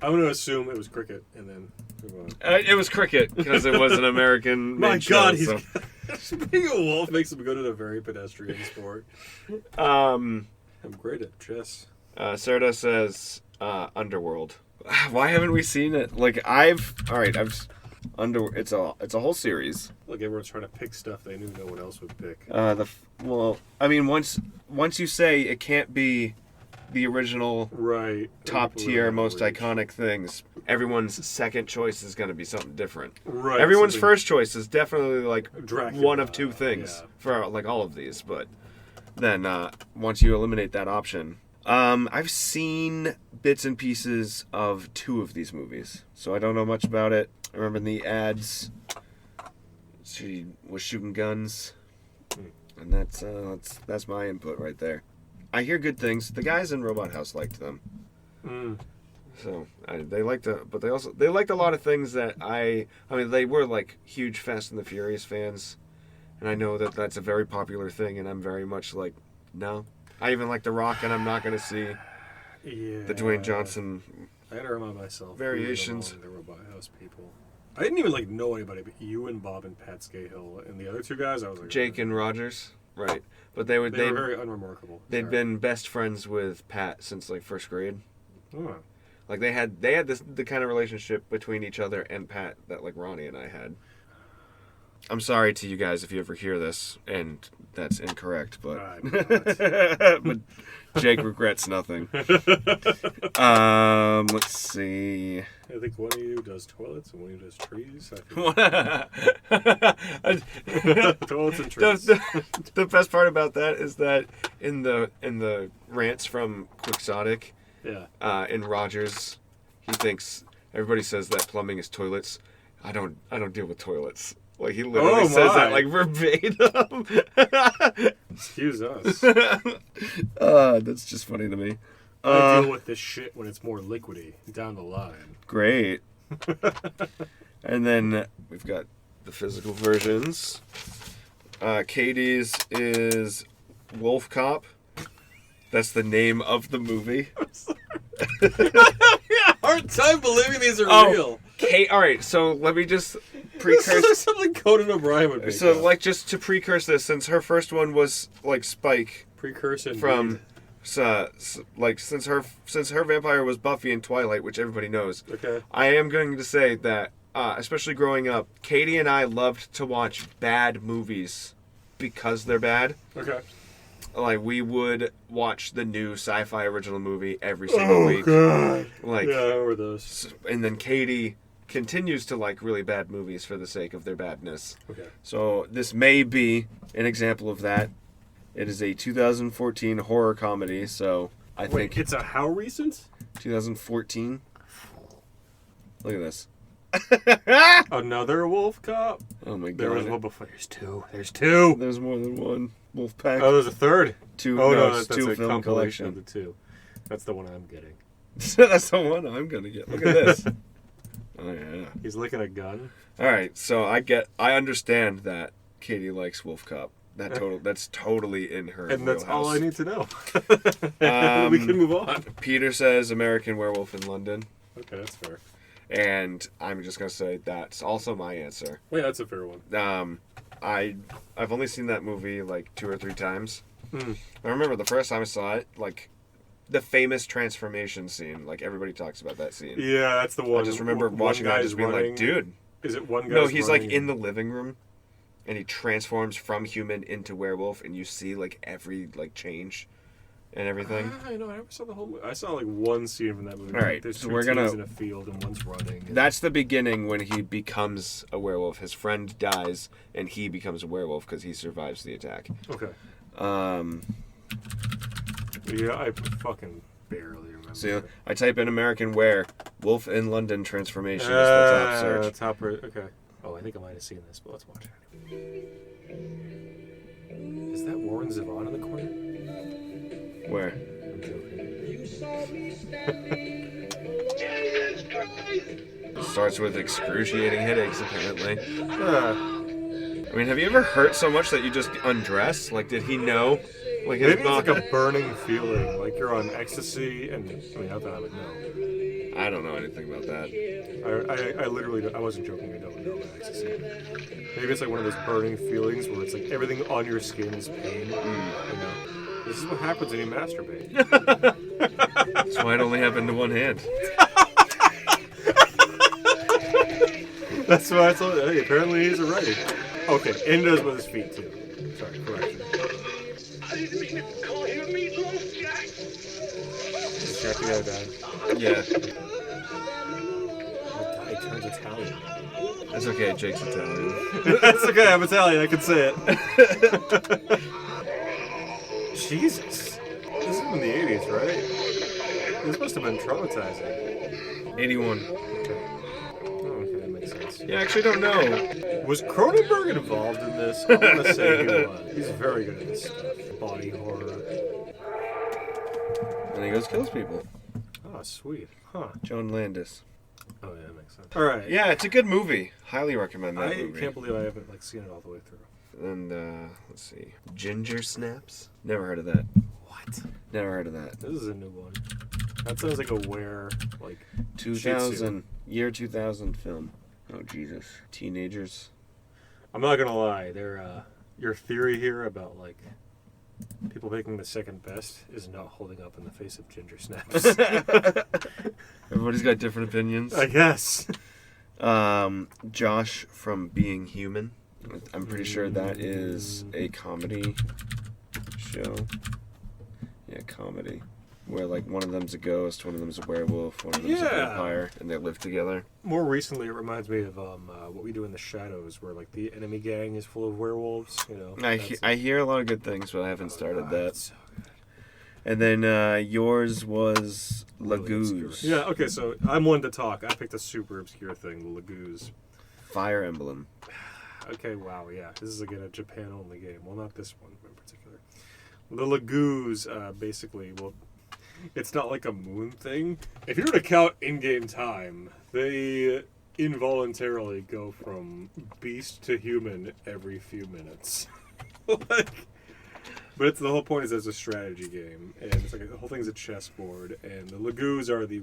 Speaker 2: I'm going to assume it was cricket, and then move on.
Speaker 1: It was cricket because it was an American.
Speaker 2: My God, being a wolf makes him good at a very pedestrian sport. I'm great at chess.
Speaker 1: Serta says Underworld. Why haven't we seen it? Like I've It's a whole series.
Speaker 2: Like everyone's trying to pick stuff they knew no one else would pick.
Speaker 1: Once you say it can't be the original
Speaker 2: Right.
Speaker 1: top tier,
Speaker 2: People
Speaker 1: most
Speaker 2: reach.
Speaker 1: iconic things, everyone's second choice is going to be something different.
Speaker 2: Right.
Speaker 1: Everyone's
Speaker 2: something-
Speaker 1: first choice is definitely like
Speaker 2: Dracula,
Speaker 1: one of two things
Speaker 2: yeah.
Speaker 1: for like all of these, but then once you eliminate that option, I've seen bits and pieces of 2 of these movies, so I don't know much about it. I remember in the ads she was shooting guns, and that's my input right there. I hear good things. The guys in Robot House liked them. So they liked but they liked a lot of things that I mean, they were like huge Fast and the Furious fans, and I know that that's a very popular thing, and I'm very much like, no. I even like The Rock, and I'm not going to see the Dwayne Johnson.
Speaker 2: I had to remind myself.
Speaker 1: Variations.
Speaker 2: The Robot House people. I didn't even like know anybody, but you and Bob and Pat Scahill and the other 2 guys. I was like
Speaker 1: Jake and Rogers, right? But they were
Speaker 2: very unremarkable.
Speaker 1: They'd
Speaker 2: Sorry.
Speaker 1: been best friends with Pat since like first grade.
Speaker 2: Oh.
Speaker 1: Like they had the kind of relationship between each other and Pat that like Ronnie and I had. I'm sorry to you guys if you ever hear this and that's incorrect, but but Jake regrets nothing. Let's see.
Speaker 2: I think one of you does toilets and one of you does trees. Toilets and trees.
Speaker 1: The best part about that is that in the rants from Quixotic,
Speaker 2: Yeah.
Speaker 1: in Rogers, he thinks everybody says that plumbing is toilets. I don't deal with toilets. Like he literally says that like verbatim.
Speaker 2: Excuse us.
Speaker 1: That's just funny to me.
Speaker 2: I deal with this shit when it's more liquidy down the line.
Speaker 1: Great. And then we've got the physical versions. Katie's is Wolf Cop. That's the name of the movie.
Speaker 2: Hard time believing these are real.
Speaker 1: All right, so let me just
Speaker 2: This is like
Speaker 1: precurse.
Speaker 2: something Conan O'Brien would make
Speaker 1: So,
Speaker 2: up.
Speaker 1: like, just to precurse this, since her first one was like Spike
Speaker 2: Precursor
Speaker 1: from, since her vampire was Buffy and Twilight, which everybody knows.
Speaker 2: Okay.
Speaker 1: I am going to say that, especially growing up, Katie and I loved to watch bad movies because they're bad.
Speaker 2: Okay.
Speaker 1: Like, we would watch the new sci-fi original movie every single week.
Speaker 2: God.
Speaker 1: Like,
Speaker 2: Yeah, I remember those.
Speaker 1: and then Katie continues to like really bad movies for the sake of their badness.
Speaker 2: Okay.
Speaker 1: So this may be an example of that. It is a 2014 horror comedy, so I
Speaker 2: Wait,
Speaker 1: think
Speaker 2: it's a how recent?
Speaker 1: 2014. Look at this.
Speaker 2: Another wolf cop?
Speaker 1: Oh my god.
Speaker 2: There was one before. There's two. There's two.
Speaker 1: There's more than one wolf pack.
Speaker 2: Oh, there's a third.
Speaker 1: Two.
Speaker 2: Oh, no,
Speaker 1: it's
Speaker 2: that's
Speaker 1: two
Speaker 2: a
Speaker 1: film
Speaker 2: compilation
Speaker 1: collection.
Speaker 2: of the 2. That's the one I'm getting.
Speaker 1: That's the one I'm gonna get. Look at this. Oh yeah.
Speaker 2: He's licking a gun.
Speaker 1: All right, so I understand that Katie likes Wolf Cop. That's totally in her.
Speaker 2: And that's all I
Speaker 1: wheelhouse.
Speaker 2: need to know. We can move on.
Speaker 1: Peter says American Werewolf in London,
Speaker 2: Okay, that's fair.
Speaker 1: and I'm just gonna say that's also my answer.
Speaker 2: Wait, that's a fair one.
Speaker 1: I've only seen that movie like 2 or 3 times.
Speaker 2: Hmm.
Speaker 1: I remember the first time I saw it, like the famous transformation scene. Like everybody talks about that scene.
Speaker 2: Yeah, that's the one.
Speaker 1: I just remember
Speaker 2: One
Speaker 1: watching that, and
Speaker 2: guy's
Speaker 1: just being
Speaker 2: running-
Speaker 1: like, dude.
Speaker 2: Is it one guy?
Speaker 1: No, he's like in the living room, and he transforms from human into werewolf, and you see like every like change and everything.
Speaker 2: I know. I never saw the whole movie. I saw like one scene from that movie.
Speaker 1: All right,
Speaker 2: There's
Speaker 1: so
Speaker 2: 2
Speaker 1: we're
Speaker 2: teams
Speaker 1: gonna-
Speaker 2: in a field and one's running. And...
Speaker 1: That's the beginning when he becomes a werewolf. His friend dies, and he becomes a werewolf because he survives the attack.
Speaker 2: Okay.
Speaker 1: Yeah,
Speaker 2: I fucking barely remember.
Speaker 1: So I type in American Wolf in London transformation is the top search.
Speaker 2: Okay. Oh, I think I might have seen this, but let's watch it. Is that Warren Zevon in the corner?
Speaker 1: Where?
Speaker 2: I'm joking.
Speaker 1: It starts with excruciating headaches, apparently. I mean, have you ever hurt so much that you just undress? Like, did he know? Like, his
Speaker 2: Maybe it's
Speaker 1: mom...
Speaker 2: like a burning feeling, like you're on ecstasy, and I mean, not that I would know.
Speaker 1: I don't know anything about that.
Speaker 2: I literally, I wasn't joking. I don't know about ecstasy. Maybe it's like one of those burning feelings where it's like everything on your skin is pain. You know, this is what happens when you masturbate.
Speaker 1: That's why it only happened to one hand.
Speaker 2: That's what I told you. Hey, apparently he's a writer. Okay, and he does with his feet too. Sorry, correction.
Speaker 3: I didn't mean to call you meatloaf, Jack.
Speaker 2: Jack the guy died.
Speaker 1: Yeah.
Speaker 2: Oh, God, he turns Italian.
Speaker 1: It's okay, Jake's Italian.
Speaker 2: That's okay, I'm Italian, I can say it. Jesus. This is in the 80s, right? This must have been traumatizing.
Speaker 1: 81.
Speaker 2: Okay. Oh, okay, that makes sense.
Speaker 1: Yeah, I actually don't know.
Speaker 2: Was Cronenberg involved in this? I'm going to say he was. He's very good at this stuff. Body horror.
Speaker 1: And he goes kills people.
Speaker 2: Oh, sweet. Huh.
Speaker 1: John Landis.
Speaker 2: Oh, yeah, that makes sense. All right.
Speaker 1: Yeah, it's a good movie. Highly recommend that
Speaker 2: I
Speaker 1: movie.
Speaker 2: can't believe I haven't seen it all the way through.
Speaker 1: And, let's see. Ginger Snaps? Never heard of that.
Speaker 2: What?
Speaker 1: Never heard of that.
Speaker 2: This is a new one. That sounds like a Shih
Speaker 1: 2000. Year 2000 film. Oh, Jesus. Teenagers.
Speaker 2: I'm not gonna lie. Your theory here about people making the second best is not holding up in the face of Ginger Snaps.
Speaker 1: Everybody's got different opinions.
Speaker 2: I guess.
Speaker 1: Josh from Being Human. I'm pretty sure that is a comedy show. Yeah, comedy. Where one of them's a ghost, one of them's a werewolf, one of them's a vampire, and they live together.
Speaker 2: More recently, it reminds me of What We Do in the Shadows, where the enemy gang is full of werewolves.
Speaker 1: I hear a lot of good things, but I haven't started that.
Speaker 2: So good.
Speaker 1: And then yours was Lagoos.
Speaker 2: Yeah. Okay. So I'm one to talk. I picked a super obscure thing, the Lagoos.
Speaker 1: Fire Emblem.
Speaker 2: Okay. Wow. Yeah. This is again a Japan only game. Well, not this one in particular. The Lagoos, basically, it's not like a moon thing. If you were to count in-game time, they involuntarily go from beast to human every few minutes. But the whole point is it's a strategy game, and it's the whole thing's a chessboard, and the Lagoos are the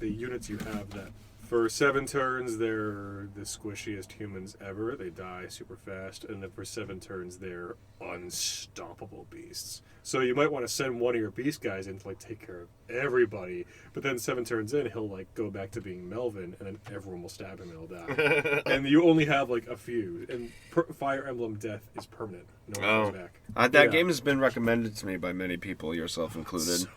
Speaker 2: units you have that for 7 turns they're the squishiest humans ever. They die super fast, and then for 7 turns they're unstoppable beasts. So you might want to send one of your beast guys in to take care of everybody, but then 7 turns in he'll go back to being Melvin, and then everyone will stab him and he'll die. And you only have a few, and Fire Emblem death is permanent. No one comes back.
Speaker 1: That game has been recommended to me by many people, yourself included.
Speaker 2: So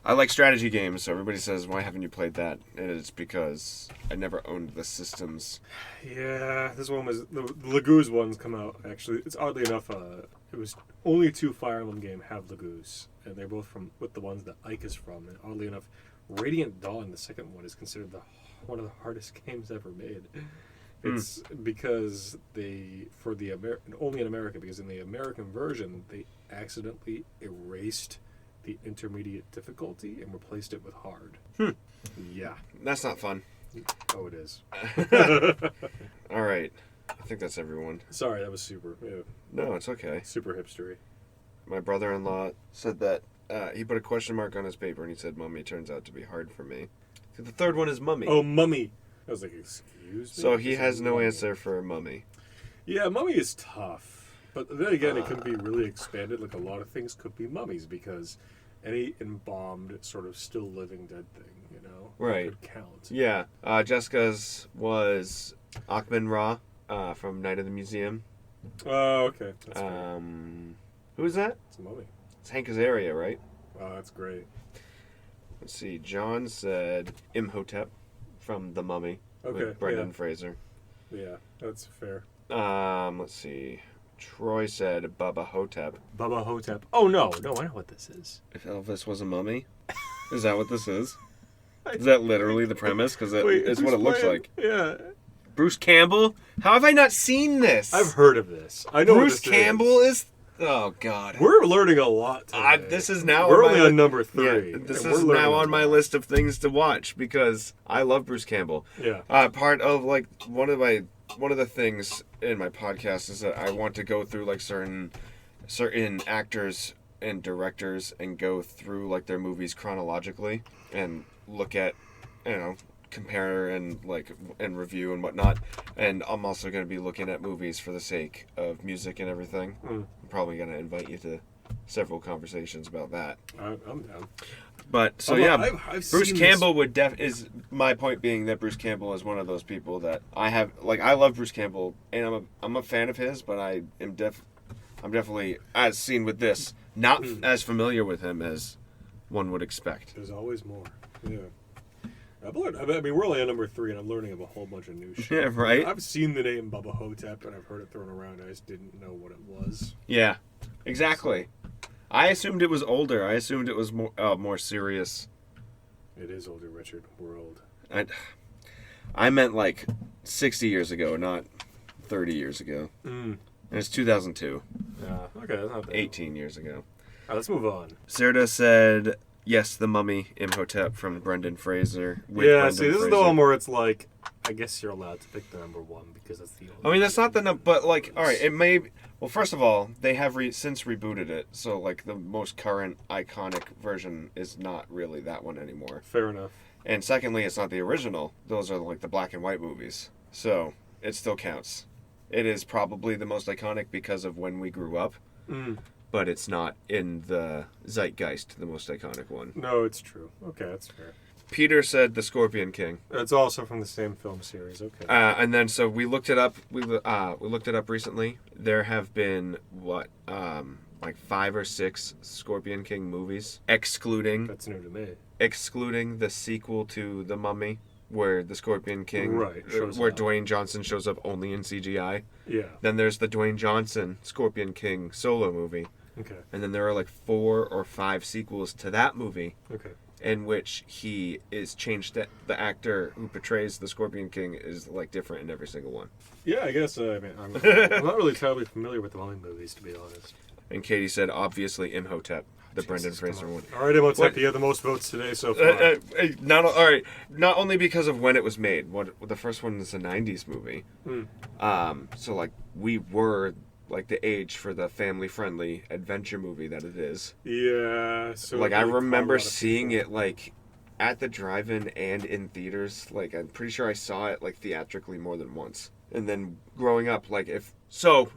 Speaker 1: I like strategy games, so everybody says, why haven't you played that? And it's because I never owned the systems.
Speaker 2: Yeah, this one was... The Lagoos ones come out, actually. It's oddly enough, it was only 2 Fire Emblem games have Lagoos. And they're both with the ones that Ike is from. And oddly enough, Radiant Dawn, the second one, is considered one of the hardest games ever made. It's because only in America, because in the American version, they accidentally erased the intermediate difficulty and replaced it with hard. Yeah.
Speaker 1: That's not fun.
Speaker 2: Oh, it is.
Speaker 1: All right. I think that's everyone.
Speaker 2: Sorry, that was super. Yeah,
Speaker 1: No, it's okay.
Speaker 2: super hipstery.
Speaker 1: My brother-in-law said that he put a question mark on his paper and he said, Mummy turns out to be hard for me. So the third one is Mummy.
Speaker 2: Oh, Mummy. I was like, excuse me?
Speaker 1: So he has no
Speaker 2: Mummy.
Speaker 1: answer for Mummy.
Speaker 2: Yeah, Mummy is tough. But then again, it can be really expanded. A lot of things could be mummies because any embalmed sort of still living dead thing,
Speaker 1: Right.
Speaker 2: could count.
Speaker 1: Yeah. Jessica's was Akhman Ra from Night of the Museum.
Speaker 2: Oh, okay. That's fair.
Speaker 1: Who is that?
Speaker 2: It's a mummy.
Speaker 1: It's Hank Azaria, right?
Speaker 2: Wow, that's great.
Speaker 1: Let's see. John said Imhotep from The Mummy with Brendan Fraser.
Speaker 2: Yeah, that's fair.
Speaker 1: Let's see. Troy said Bubba Hotep.
Speaker 2: Bubba Hotep. Oh, no, I know what this is.
Speaker 1: If Elvis was a mummy? Is that what this is? Is that literally the premise? Because it's what it looks like.
Speaker 2: Yeah.
Speaker 1: Bruce Campbell? How have I not seen this?
Speaker 2: I've heard of this. I know
Speaker 1: Bruce
Speaker 2: what this
Speaker 1: Campbell is. Oh God.
Speaker 2: We're learning a lot today.
Speaker 1: This is now.
Speaker 2: We're only on number 3.
Speaker 1: Yeah, this is now on my list of things to watch because I love Bruce Campbell.
Speaker 2: Yeah.
Speaker 1: Part of one of the things in my podcast is that I want to go through certain actors and directors and go through their movies chronologically and look at, compare and review and whatnot. And I'm also going to be looking at movies for the sake of music and everything. I'm probably going to invite you to several conversations about that.
Speaker 2: I'm down.
Speaker 1: But so
Speaker 2: Although I've
Speaker 1: Bruce
Speaker 2: seen
Speaker 1: Campbell is my point being that Bruce Campbell is one of those people that I love Bruce Campbell and I'm a fan of his, but I'm definitely, as seen with this, not as familiar with him as one would expect.
Speaker 2: There's always more. Yeah. I mean, we're only on number 3, and I'm learning of a whole bunch of new shit.
Speaker 1: Yeah, right?
Speaker 2: I've seen the name Bubba Hotep, and I've heard it thrown around. I just didn't know what it was.
Speaker 1: Yeah, exactly. I assumed it was older. I assumed it was more serious.
Speaker 2: It is older, Richard. We're old.
Speaker 1: I meant like 60 years ago, not 30 years ago. And it's 2002.
Speaker 2: Yeah, okay, that's not bad.
Speaker 1: 18 years ago.
Speaker 2: All right, let's move on.
Speaker 1: Serta said, yes, The Mummy, Imhotep from Brendan Fraser.
Speaker 2: See, this is the one where it's like, I guess you're allowed to pick the number 1 because that's the only.
Speaker 1: I mean, that's not the number, but like, all right, it may. Well, first of all, they have since rebooted it, so like the most current iconic version is not really that one anymore.
Speaker 2: Fair enough.
Speaker 1: And secondly, it's not the original. Those are like the black and white movies, so it still counts. It is probably the most iconic because of when we grew up, but it's not in the zeitgeist, the most iconic one.
Speaker 2: No, it's true. Okay, that's fair.
Speaker 1: Peter said The Scorpion King.
Speaker 2: It's also from the same film series. Okay.
Speaker 1: And then so we looked it up. We looked it up recently. There have been like 5 or 6 Scorpion King movies, excluding
Speaker 2: That's new to me.
Speaker 1: excluding the sequel to The Mummy, where the Scorpion King,
Speaker 2: shows
Speaker 1: where
Speaker 2: up.
Speaker 1: Dwayne Johnson shows up only in CGI.
Speaker 2: Yeah.
Speaker 1: Then there's the Dwayne Johnson Scorpion King solo movie,
Speaker 2: Okay.
Speaker 1: and then there are like 4 or 5 sequels to that movie.
Speaker 2: Okay.
Speaker 1: In which he is changed. The actor who portrays the Scorpion King is like different in every single one.
Speaker 2: Yeah, I guess. I mean, I'm not really terribly familiar with the Mummy movies, to be honest.
Speaker 1: And Katie said, obviously, Imhotep, the Brendan
Speaker 2: Jesus,
Speaker 1: Fraser
Speaker 2: come on.
Speaker 1: one.
Speaker 2: All right, Imhotep,
Speaker 1: What?
Speaker 2: you have the most votes today so far.
Speaker 1: Not only because of when it was made. The first one is a '90s movie. So like we were like the age for the family-friendly adventure movie that it is.
Speaker 2: Yeah. So
Speaker 1: Like
Speaker 2: it
Speaker 1: I
Speaker 2: really caught a
Speaker 1: remember
Speaker 2: lot of
Speaker 1: seeing
Speaker 2: people.
Speaker 1: it like at the drive-in and in theaters. Like I'm pretty sure I saw it like theatrically more than once. And then growing up, like to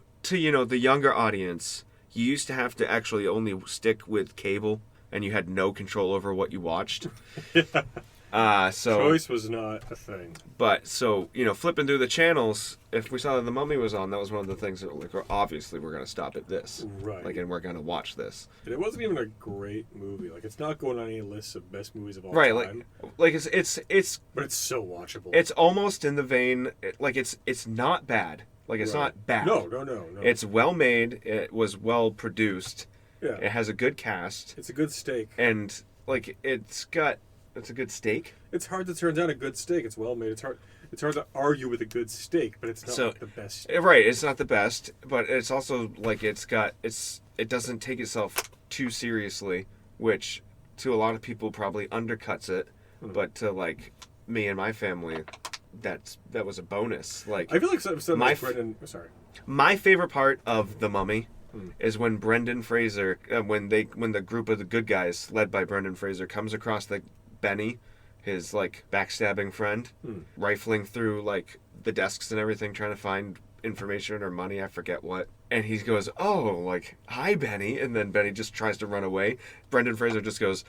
Speaker 1: the younger audience, you used to have to actually only stick with cable, and you had no control over what you watched.
Speaker 2: Choice was not a thing.
Speaker 1: But flipping through the channels, if we saw that The Mummy was on, that was one of the things that like, obviously we're gonna stop at this,
Speaker 2: Right.
Speaker 1: Like, and we're gonna watch this.
Speaker 2: And it wasn't even a great movie. Like, it's not going on any lists of best movies of all
Speaker 1: Right,
Speaker 2: time.
Speaker 1: like it's
Speaker 2: But it's so watchable.
Speaker 1: it's almost in the vein, like it's not bad. Like it's
Speaker 2: Right.
Speaker 1: not bad.
Speaker 2: No.
Speaker 1: It's well made. It was well produced.
Speaker 2: Yeah.
Speaker 1: It has a good cast,
Speaker 2: It's a good steak.
Speaker 1: and like it's a good steak.
Speaker 2: It's hard to turn down a good steak. It's well made. It's hard to argue with a good steak, but it's not
Speaker 1: So-
Speaker 2: like the best.
Speaker 1: Right, it's not the best, but it's also like it doesn't take itself too seriously, which to a lot of people probably undercuts it, but to like me and my family, that was a bonus. Like
Speaker 2: I feel like something
Speaker 1: My
Speaker 2: like
Speaker 1: f-
Speaker 2: Brendan. Sorry.
Speaker 1: my favorite part of The Mummy is when Brendan Fraser, when the group of the good guys led by Brendan Fraser comes across the Benny, his like backstabbing friend, rifling through like the desks and everything, trying to find information or money, I forget what. And he goes, "Oh, like, hi, Benny." And then Benny just tries to run away. Brendan Fraser just goes,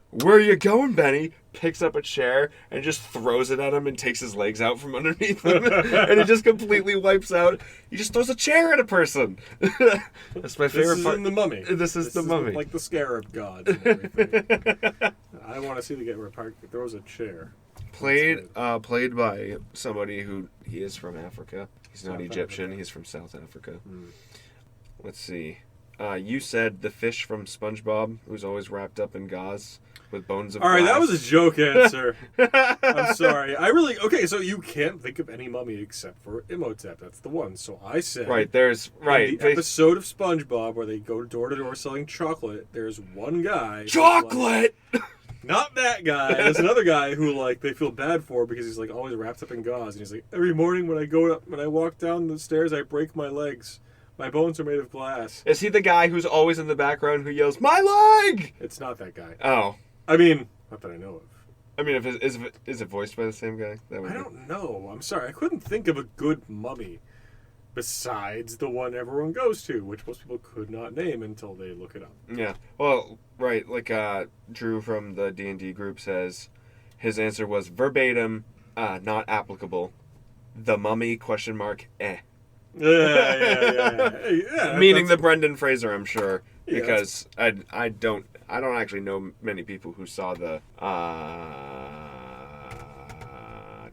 Speaker 1: "Where are you going, Benny?" Picks up a chair and just throws it at him and takes his legs out from underneath him. And he just completely wipes out. He just throws a chair at a person. That's my favorite
Speaker 2: This is
Speaker 1: part.
Speaker 2: in The Mummy.
Speaker 1: This is The Mummy.
Speaker 2: Like the scarab gods and everything. I want to see the guy where Park throws a chair.
Speaker 1: Played by somebody who he is from Africa. He's not
Speaker 2: South
Speaker 1: Egyptian.
Speaker 2: Africa.
Speaker 1: He's from South Africa. Let's see. You said the fish from SpongeBob, who's always wrapped up in gauze with bones of
Speaker 2: All right,
Speaker 1: glass.
Speaker 2: that was a joke answer. I'm sorry. Okay, so you can't think of any mummy except for Imhotep. That's the one. So I said
Speaker 1: Right, there's
Speaker 2: in the episode of SpongeBob where they go door to door selling chocolate. There's one guy. who's like-
Speaker 1: chocolate.
Speaker 2: not that guy. There's another guy who like they feel bad for because he's like always wrapped up in gauze, and he's like every morning when I walk down the stairs I break my legs. My bones are made of glass.
Speaker 1: Is he the guy who's always in the background who yells, "My leg"?
Speaker 2: It's not that guy.
Speaker 1: Oh,
Speaker 2: I mean, not that I know of.
Speaker 1: I mean, is it voiced by the same guy? That would
Speaker 2: I
Speaker 1: be-
Speaker 2: don't know. I'm sorry. I couldn't think of a good mummy. besides the one everyone goes to, which most people could not name until they look it up.
Speaker 1: Yeah. Well, right. Like Drew from the D&D group says, his answer was verbatim, not applicable. The Mummy ?
Speaker 2: Yeah.
Speaker 1: Meaning the Brendan Fraser, I'm sure,
Speaker 2: Yeah,
Speaker 1: because I don't actually know many people who saw the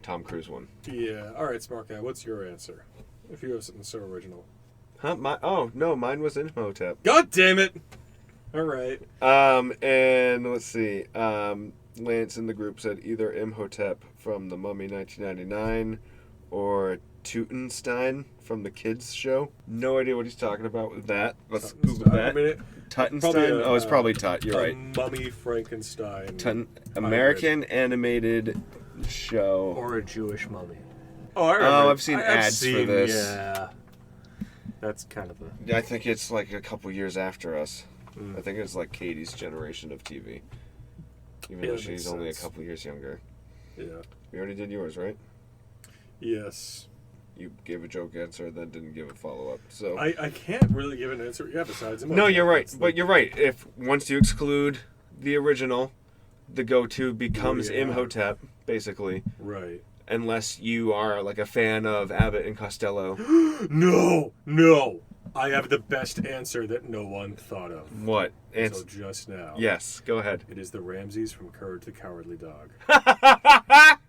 Speaker 1: Tom Cruise one.
Speaker 2: Yeah. All right, smart guy. What's your answer? If you have something so original.
Speaker 1: Huh? Mine was Imhotep.
Speaker 2: God damn it! All right.
Speaker 1: And let's see. Lance in the group said either Imhotep from The Mummy 1999 or Tutenstein from the kids show. No idea what he's talking about with that. Let's Google that. Tutenstein? It's probably Tut. You're right.
Speaker 2: Mummy Frankenstein.
Speaker 1: American animated show.
Speaker 2: Or a Jewish mummy. Oh, I remember.
Speaker 1: I've seen ads for this.
Speaker 2: Yeah. That's kind of a...
Speaker 1: I think it's like a couple years after us. I think it's like Katie's generation of TV. Even though she's only a couple years younger.
Speaker 2: Yeah.
Speaker 1: We already did yours, right?
Speaker 2: Yes.
Speaker 1: You gave a joke answer, then didn't give a follow-up. So
Speaker 2: I can't really give an answer. Yeah, besides
Speaker 1: No, you're right. But you're right. If once you exclude the original, the go-to becomes Imhotep, basically.
Speaker 2: Right.
Speaker 1: Unless you are like a fan of Abbott and Costello.
Speaker 2: No. I have the best answer that no one thought of.
Speaker 1: What?
Speaker 2: Until just now.
Speaker 1: Yes, go ahead.
Speaker 2: It is the Ramses from Courage the Cowardly Dog.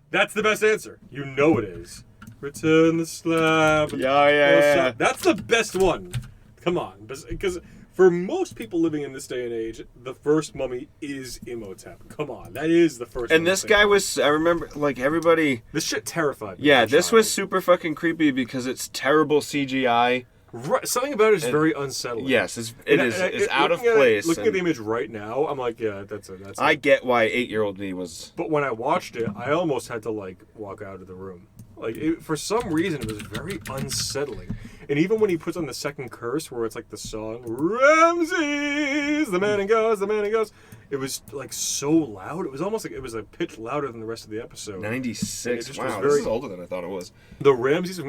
Speaker 2: That's the best answer. You know it is. Return the slab.
Speaker 1: Yeah.
Speaker 2: That's the best one. Come on. Because for most people living in this day and age, the first mummy is Imhotep. Come on. That is the first
Speaker 1: And this guy was, I remember, like, everybody...
Speaker 2: This shit terrified me.
Speaker 1: Yeah, this was super fucking creepy because it's terrible CGI.
Speaker 2: Right, something about it is very unsettling.
Speaker 1: Yes, it's out of place.
Speaker 2: Looking at the image right now, I'm like, yeah, that's
Speaker 1: I get why 8-year-old me was...
Speaker 2: But when I watched it, I almost had to, like, walk out of the room. Like, for some reason, it was very unsettling. And even when he puts on the second curse, where it's like the song, Ramses, the man and goes, it was, like, so loud. It was almost like it was a pitch louder than the rest of the episode.
Speaker 1: 96. Wow, this is older than I thought it was.
Speaker 2: The Ramses,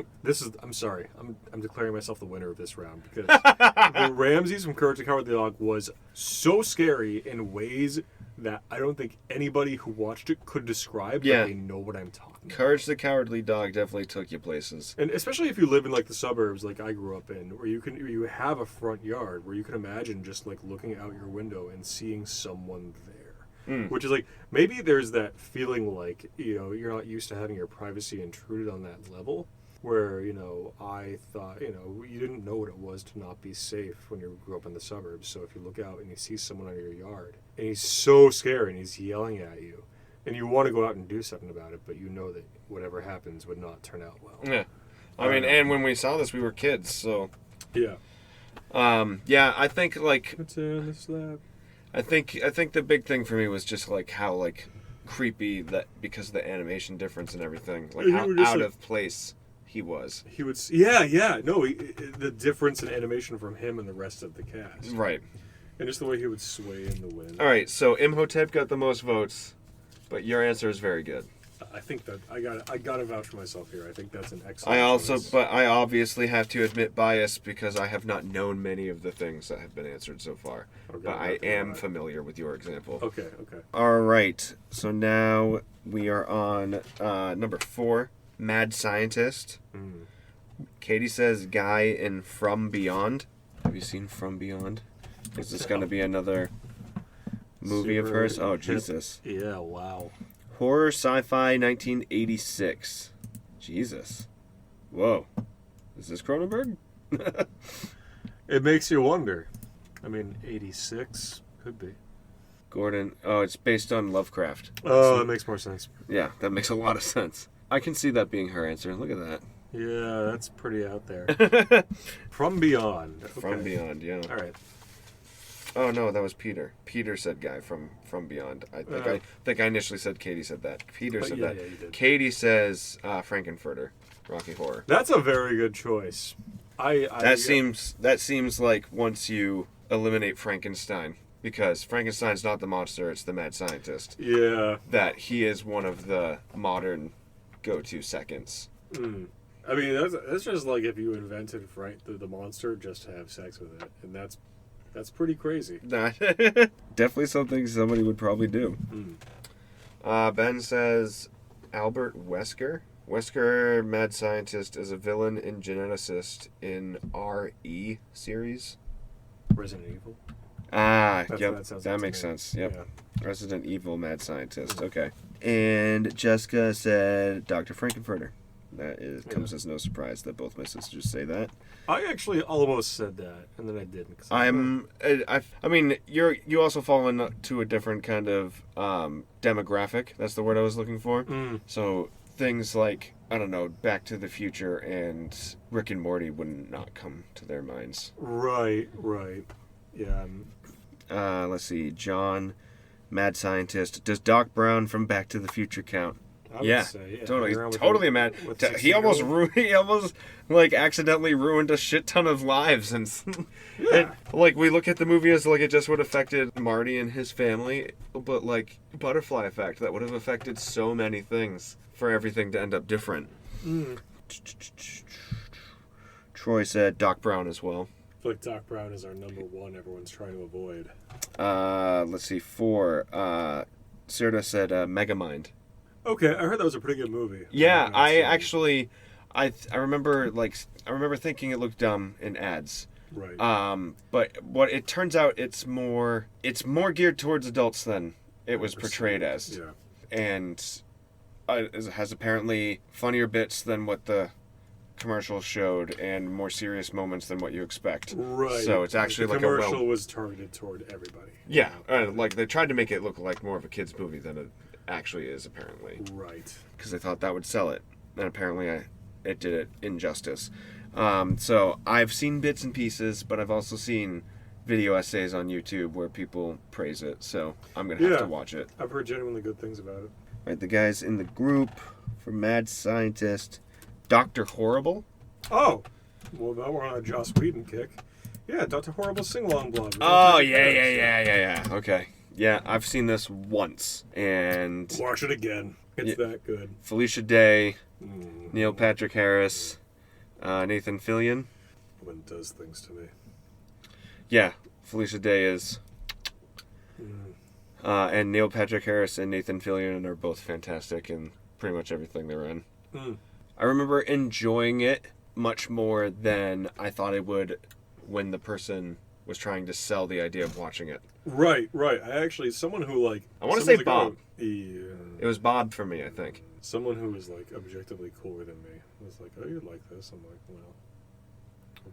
Speaker 2: I'm sorry, I'm declaring myself the winner of this round, because the Ramses from Courage the Cowardly Dog was so scary in ways that I don't think anybody who watched it could describe, but they know what I'm talking about.
Speaker 1: Courage the Cowardly Dog definitely took you places.
Speaker 2: And especially if you live in, like, the suburbs like I grew up in, where you have a front yard where you can imagine just, like, looking out your window and seeing someone there. Which is, like, maybe there's that feeling like, you know, you're not used to having your privacy intruded on that level. Where, you know, I thought, you know, you didn't know what it was to not be safe when you grew up in the suburbs. So if you look out and you see someone on your yard, and he's so scary and he's yelling at you, and you want to go out and do something about it, but you know that whatever happens would not turn out well.
Speaker 1: Yeah. I mean, and when we saw this, we were kids, so...
Speaker 2: Yeah.
Speaker 1: Yeah, I think, like...
Speaker 2: It's in the slab.
Speaker 1: I think the big thing for me was just, like, how, like, creepy that... Because of the animation difference and everything. Like, how out of place... He would, the difference in animation from him and the rest of the cast. Right.
Speaker 2: And just the way he would sway in the wind.
Speaker 1: All right, so Imhotep got the most votes, but your answer is very good.
Speaker 2: I think that I got to vouch for myself here. I think that's an excellent choice.
Speaker 1: But I obviously have to admit bias because I have not known many of the things that have been answered so far. Okay, but I am familiar with your example.
Speaker 2: Okay.
Speaker 1: All right, so now we are on number 4. Mad Scientist. Katie says guy in From Beyond. Have you seen From Beyond? Is this going to be another movie of hers? Oh, Jesus.
Speaker 2: Yeah, wow.
Speaker 1: Horror Sci-Fi 1986. Jesus. Whoa. Is this Cronenberg?
Speaker 2: It makes you wonder. I mean, 86 could be.
Speaker 1: Gordon. Oh, it's based on Lovecraft.
Speaker 2: Oh, that makes more sense.
Speaker 1: Yeah, that makes a lot of sense. I can see that being her answer. Look at that.
Speaker 2: Yeah, that's pretty out there. From Beyond. Okay.
Speaker 1: From Beyond, yeah.
Speaker 2: All right.
Speaker 1: Oh, no, that was Peter. Peter said guy from Beyond. I think I initially said Katie said that. Peter said that.
Speaker 2: Yeah, you did.
Speaker 1: Katie says Frankenfurter, Rocky Horror.
Speaker 2: That's a very good choice.
Speaker 1: That seems like once you eliminate Frankenstein, because Frankenstein's not the monster, it's the mad scientist.
Speaker 2: Yeah.
Speaker 1: That he is one of the modern go-to seconds.
Speaker 2: I mean, that's just like if you invented the monster just to have sex with it, and that's pretty crazy.
Speaker 1: Definitely something somebody would probably do. Ben says Albert Wesker. Wesker, mad scientist, is a villain and geneticist in R.E. series.
Speaker 2: Resident Evil.
Speaker 1: Yep. That makes sense. Yep. Yeah. Resident Evil, mad scientist. Okay. And Jessica said Dr. Frankenfurter. That comes as no surprise that both my sisters say that.
Speaker 2: I actually almost said that, and then I didn't.
Speaker 1: I mean, you also fall into a different kind of demographic. That's the word I was looking for. So things like, I don't know, Back to the Future and Rick and Morty would not come to their minds.
Speaker 2: Right. Yeah.
Speaker 1: Let's see. John, mad scientist. Does Doc Brown from Back to the Future count?
Speaker 2: Yeah,
Speaker 1: totally mad. He almost like accidentally ruined a shit ton of lives, and like we look at the movie as like it just would have affected Marty and his family, but like butterfly effect that would have affected so many things for everything to end up different. Troy said Doc Brown as well.
Speaker 2: I feel like Doc Brown is our number one. Everyone's trying to avoid.
Speaker 1: Let's see. 4. Sirda said Megamind.
Speaker 2: Okay, I heard that was a pretty good movie.
Speaker 1: Yeah, I remember thinking it looked dumb in ads.
Speaker 2: Right.
Speaker 1: But what it turns out it's more geared towards adults than it was portrayed as.
Speaker 2: Yeah.
Speaker 1: And it has apparently funnier bits than what the commercial showed and more serious moments than what you expect.
Speaker 2: Right.
Speaker 1: So it's actually
Speaker 2: the commercial was targeted toward everybody.
Speaker 1: Yeah, like they tried to make it look like more of a kids movie than it actually is, apparently.
Speaker 2: Right.
Speaker 1: Because they thought that would sell it, and apparently it did it injustice. So I've seen bits and pieces, but I've also seen video essays on YouTube where people praise it, so I'm going to have to watch it.
Speaker 2: I've heard genuinely good things about it.
Speaker 1: Right, the guys in the group for Mad Scientist, Dr. Horrible.
Speaker 2: Oh, well, now we're on a Joss Whedon kick. Yeah, Dr. Horrible sing-along blog.
Speaker 1: Oh, yeah. Okay. Yeah, I've seen this once, and...
Speaker 2: Watch it again. It's that good.
Speaker 1: Felicia Day, Neil Patrick Harris, Nathan Fillion.
Speaker 2: Woman does things to me.
Speaker 1: Yeah, Felicia Day is... and Neil Patrick Harris and Nathan Fillion are both fantastic in pretty much everything they're in. I remember enjoying it much more than I thought I would when the person was trying to sell the idea of watching it.
Speaker 2: Right. I actually, someone who like...
Speaker 1: I want to say Bob.
Speaker 2: Yeah.
Speaker 1: It was Bob for me, I think.
Speaker 2: Someone who was like objectively cooler than me was like, oh, you'd like this. I'm like, well,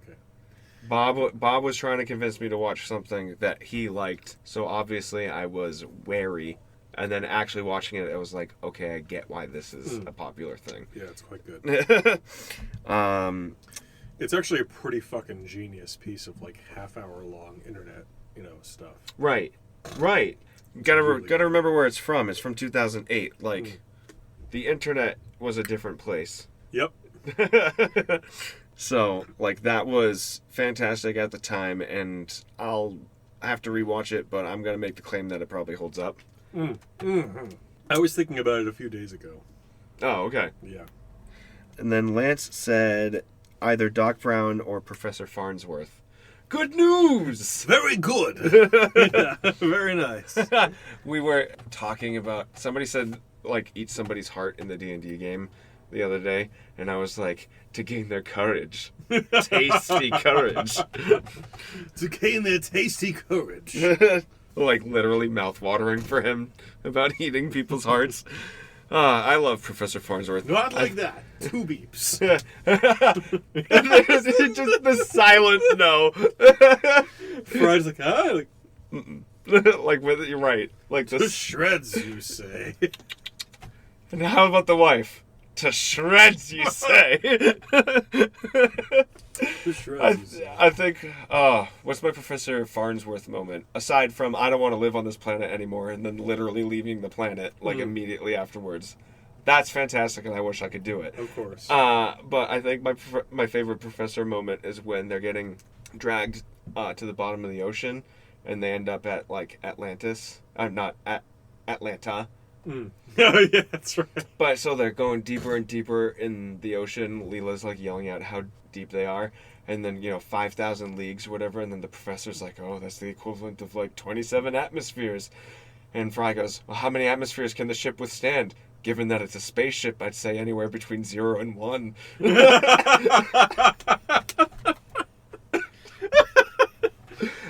Speaker 2: okay.
Speaker 1: Bob was trying to convince me to watch something that he liked, so obviously I was wary. And then actually watching it, I was like, okay, I get why this is a popular thing.
Speaker 2: Yeah, it's quite good. It's actually a pretty fucking genius piece of like half-hour long internet, stuff.
Speaker 1: Right. Gotta remember where it's from. It's from 2008. Like, the internet was a different place.
Speaker 2: Yep.
Speaker 1: So, like, that was fantastic at the time, and I'll have to rewatch it, but I'm gonna make the claim that it probably holds up.
Speaker 2: I was thinking about it a few days ago.
Speaker 1: Oh, okay.
Speaker 2: Yeah.
Speaker 1: And then Lance said either Doc Brown or Professor Farnsworth. Good news!
Speaker 2: Very good. Yeah, very nice.
Speaker 1: We were talking about... Somebody said, like, eat somebody's heart in the D&D game the other day, and I was like, to gain their courage. Tasty courage.
Speaker 2: To gain their tasty courage.
Speaker 1: Like, literally mouth-watering for him about eating people's hearts. I love Professor Farnsworth.
Speaker 2: Not like that. 2 beeps.
Speaker 1: Just the silent no.
Speaker 2: Fry's like, ah.
Speaker 1: Like, you're right. Like
Speaker 2: To shreds, you say.
Speaker 1: And how about the wife? To shreds, you say.
Speaker 2: To shreds, you say.
Speaker 1: I think, what's my Professor Farnsworth moment? Aside from, I don't want to live on this planet anymore, and then literally leaving the planet, like, immediately afterwards. That's fantastic, and I wish I could do it.
Speaker 2: Of course.
Speaker 1: But I think my favorite Professor moment is when they're getting dragged to the bottom of the ocean, and they end up at, like, Atlantis. Not at Atlanta.
Speaker 2: Oh, yeah, that's right.
Speaker 1: But so they're going deeper and deeper in the ocean. Leela's like yelling out how deep they are. And then, 5,000 leagues or whatever. And then the professor's like, oh, that's the equivalent of like 27 atmospheres. And Fry goes, well, how many atmospheres can the ship withstand? Given that it's a spaceship, I'd say anywhere between 0 and 1.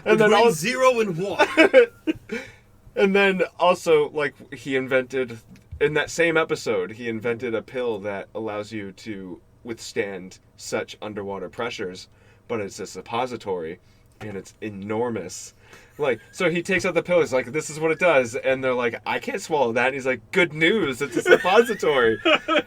Speaker 1: And then
Speaker 2: Between 0 and 1.
Speaker 1: And then also, like, he invented, in that same episode, he invented a pill that allows you to withstand such underwater pressures, but it's a suppository, and it's enormous. Like, so he takes out the pill, he's like, this is what it does, and they're like, I can't swallow that, and he's like, good news, it's a suppository.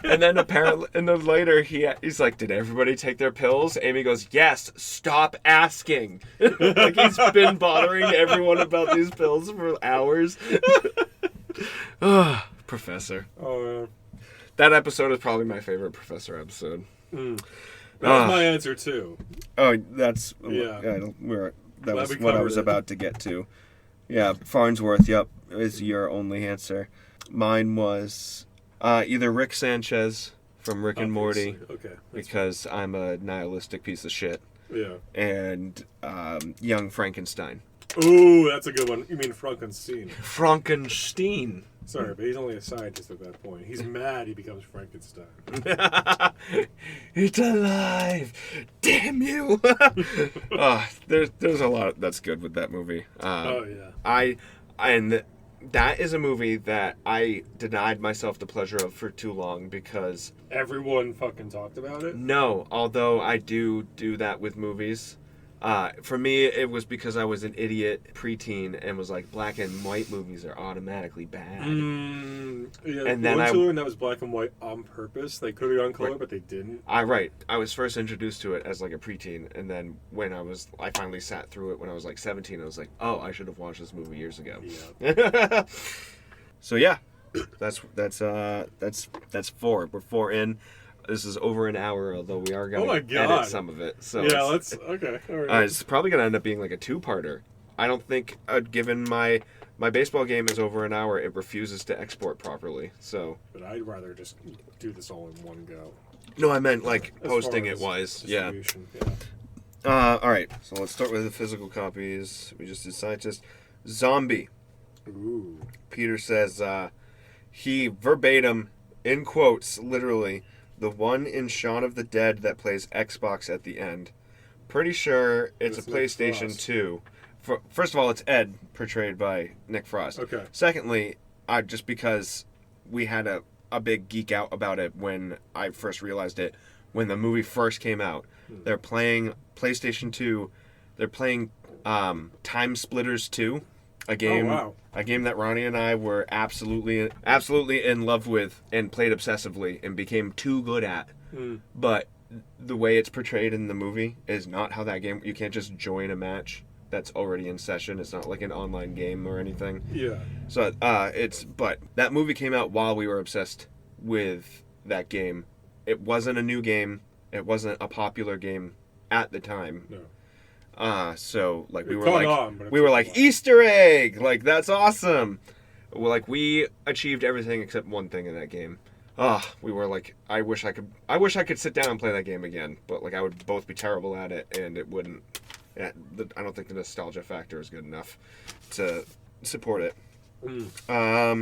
Speaker 1: And then apparently, and then later, he's like, did everybody take their pills? Amy goes, yes, stop asking. Like, he's been bothering everyone about these pills for hours. Professor.
Speaker 2: Oh,
Speaker 1: That episode is probably my favorite Professor episode.
Speaker 2: that was my answer, too.
Speaker 1: Oh, that's...
Speaker 2: Yeah.
Speaker 1: That
Speaker 2: Glad
Speaker 1: was
Speaker 2: we
Speaker 1: what I
Speaker 2: covered
Speaker 1: was
Speaker 2: it.
Speaker 1: about to get to. Yeah, Farnsworth, yep, is your only answer. Mine was either Rick Sanchez from Rick and Morty,
Speaker 2: Obviously. Okay.
Speaker 1: because I'm a nihilistic piece of shit,
Speaker 2: Yeah.
Speaker 1: and Young Frankenstein.
Speaker 2: Ooh, that's a good one. You mean Frankenstein.
Speaker 1: Frankenstein.
Speaker 2: Sorry, but he's only a scientist at that point. He's mad he becomes Frankenstein.
Speaker 1: It's alive! Damn you! There's a lot that's good with that movie.
Speaker 2: Oh, yeah.
Speaker 1: And that is a movie that I denied myself the pleasure of for too long because...
Speaker 2: Everyone fucking talked about it?
Speaker 1: No, although I do that with movies. For me, it was because I was an idiot preteen and was like, black and white movies are automatically bad.
Speaker 2: Yeah,
Speaker 1: And then
Speaker 2: once you learned that was black and white on purpose, they could have gone color,
Speaker 1: Right.
Speaker 2: but they didn't.
Speaker 1: I was first introduced to it as like a preteen, and then when I finally sat through it when I was like 17, I was like, oh, I should have watched this movie years ago.
Speaker 2: Yeah.
Speaker 1: So yeah, that's 4. We're 4 in. This is over an hour, although we are
Speaker 2: Oh my
Speaker 1: going to
Speaker 2: God.
Speaker 1: edit some of it. So
Speaker 2: Yeah, okay. All right.
Speaker 1: it's probably going to end up being like a 2-parter. I don't think, given my baseball game is over an hour, it refuses to export properly. So
Speaker 2: But I'd rather just do this all in one go.
Speaker 1: no, I meant like
Speaker 2: As
Speaker 1: posting
Speaker 2: far
Speaker 1: it
Speaker 2: as
Speaker 1: wise. Yeah.
Speaker 2: distribution, yeah.
Speaker 1: All right. So let's start with the physical copies. We just did scientist. Zombie.
Speaker 2: Ooh.
Speaker 1: Peter says he verbatim, in quotes, literally, the one in Shaun of the Dead that plays Xbox at the end. Pretty sure it's a
Speaker 2: It's Nick
Speaker 1: PlayStation
Speaker 2: Frost.
Speaker 1: 2. First of all, it's Ed, portrayed by Nick Frost.
Speaker 2: Okay.
Speaker 1: Secondly, just because we had a big geek out about it when I first realized it, when the movie first came out. They're playing PlayStation 2. They're playing Time Splitters 2. A game,
Speaker 2: wow.
Speaker 1: a game that Ronnie and I were absolutely in love with and played obsessively and became too good at. But the way it's portrayed in the movie is not how that game. You can't just join a match that's already in session. It's not like an online game or anything.
Speaker 2: Yeah.
Speaker 1: So but that movie came out while we were obsessed with that game. It wasn't a new game. It wasn't a popular game at the time.
Speaker 2: No.
Speaker 1: So like we
Speaker 2: It
Speaker 1: were
Speaker 2: caught
Speaker 1: like
Speaker 2: on, but it
Speaker 1: we were
Speaker 2: took a
Speaker 1: like
Speaker 2: while.
Speaker 1: Easter egg, like that's awesome. Well, like we achieved everything except one thing in that game. We were like, I wish I could sit down and play that game again, but like I would both be terrible at it, and it wouldn't. I don't think the nostalgia factor is good enough to support it.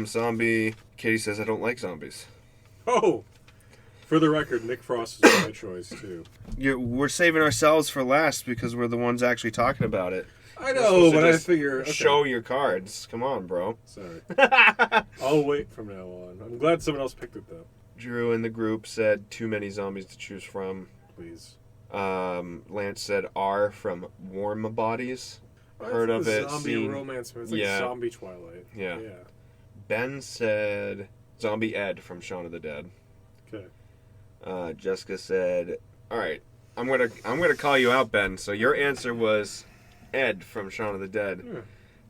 Speaker 1: Zombie. Katie says I don't like zombies.
Speaker 2: Oh! For the record, Nick Frost is my choice, too.
Speaker 1: We're saving ourselves for last because we're the ones actually talking about it.
Speaker 2: I
Speaker 1: We're
Speaker 2: know,
Speaker 1: supposed to
Speaker 2: but I
Speaker 1: just
Speaker 2: figure... Okay.
Speaker 1: Show your cards. Come on, bro.
Speaker 2: Sorry. I'll wait from now on. I'm glad someone else picked it, though.
Speaker 1: Drew in the group said too many zombies to choose from.
Speaker 2: Please.
Speaker 1: Lance said R from Warm Bodies.
Speaker 2: Well,
Speaker 1: Heard
Speaker 2: that's
Speaker 1: of
Speaker 2: the
Speaker 1: it.
Speaker 2: Zombie
Speaker 1: Seen.
Speaker 2: romance, man. It's like
Speaker 1: Yeah.
Speaker 2: Zombie Twilight.
Speaker 1: Yeah. Ben said Zombie Ed from Shaun of the Dead.
Speaker 2: Okay.
Speaker 1: Jessica said, "All right, I'm gonna call you out, Ben. So your answer was Ed from Shaun of the Dead.
Speaker 2: Yeah.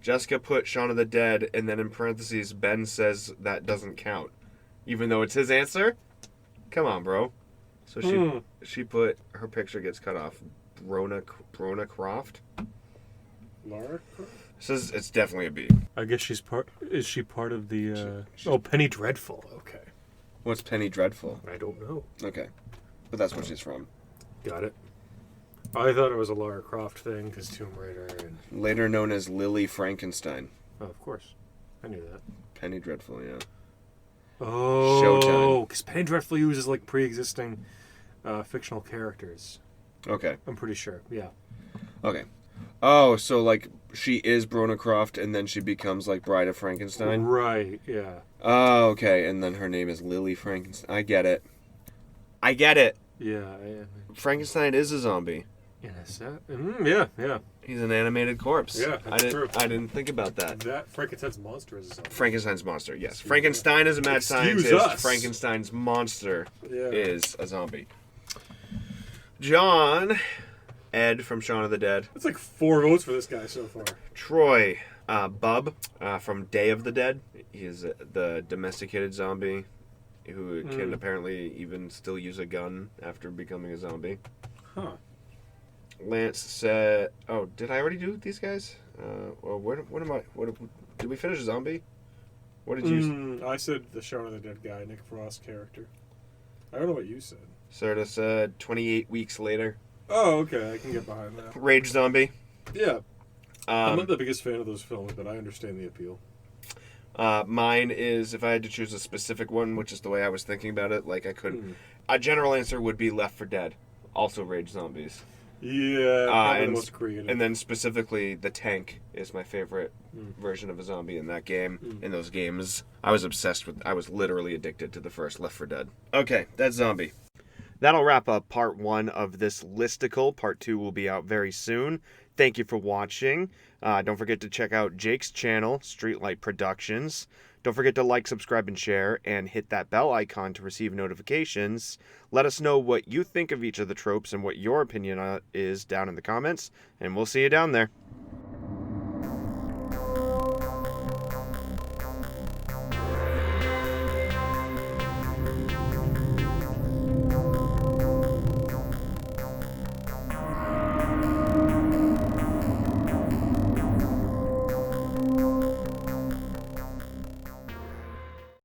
Speaker 1: Jessica put Shaun of the Dead, and then in parentheses, Ben says that doesn't count, even though it's his answer. Come on, bro. So she put her picture gets cut off. Brona Croft.
Speaker 2: Lara?
Speaker 1: Says it's definitely a B.
Speaker 2: I guess she's part. Is she part of the? Penny Dreadful. Okay.
Speaker 1: What's Penny Dreadful?
Speaker 2: I don't know.
Speaker 1: Okay, but that's where she's from.
Speaker 2: Got it. I thought it was a Lara Croft thing because Tomb Raider and.
Speaker 1: Later known as Lily Frankenstein.
Speaker 2: Oh, of course, I knew that.
Speaker 1: Penny Dreadful, yeah.
Speaker 2: Oh,
Speaker 1: Showtime.
Speaker 2: because Penny Dreadful uses like pre-existing fictional characters.
Speaker 1: Okay.
Speaker 2: I'm pretty sure. Yeah.
Speaker 1: Okay. Oh, so like she is Brona Croft and then she becomes like Bride of Frankenstein?
Speaker 2: Right, yeah.
Speaker 1: Oh, okay. And then her name is Lily Frankenstein. I get it. I get it.
Speaker 2: Yeah.
Speaker 1: Frankenstein is a zombie.
Speaker 2: Yeah.
Speaker 1: He's an animated corpse.
Speaker 2: Yeah, that's true.
Speaker 1: I didn't think about that.
Speaker 2: That Frankenstein's monster is a zombie.
Speaker 1: Frankenstein's monster, yes. Frankenstein is a mad scientist.
Speaker 2: us.
Speaker 1: Frankenstein's monster
Speaker 2: Yeah.
Speaker 1: is a zombie. John, Ed from Shaun of the Dead.
Speaker 2: That's like 4 votes for this guy so far.
Speaker 1: Troy, Bub from Day of the Dead. He is the domesticated zombie who can apparently even still use a gun after becoming a zombie.
Speaker 2: Huh.
Speaker 1: Lance said, "Oh, did I already do these guys? Well, what am I? Did we finish zombie? What did you?"
Speaker 2: I said the Shaun of the Dead guy, Nick Frost character. I don't know what you said.
Speaker 1: Serta said 28 weeks later.
Speaker 2: Oh, okay, I can get behind that.
Speaker 1: Rage zombie.
Speaker 2: Yeah. I'm not the biggest fan of those films, but I understand the appeal.
Speaker 1: Mine is, if I had to choose a specific one, which is the way I was thinking about it, like I couldn't. A general answer would be Left 4 Dead, also Rage zombies.
Speaker 2: Yeah, probably the most creative.
Speaker 1: And then specifically, the tank is my favorite version of a zombie in that game. In those games, I was obsessed with. I was literally addicted to the first Left 4 Dead. Okay, that's zombie. That'll wrap up part 1 of this listicle. Part 2 will be out very soon. Thank you for watching. Don't forget to check out Jake's channel, Streetlight Productions. Don't forget to like, subscribe, and share, and hit that bell icon to receive notifications. Let us know what you think of each of the tropes and what your opinion is down in the comments, and we'll see you down there.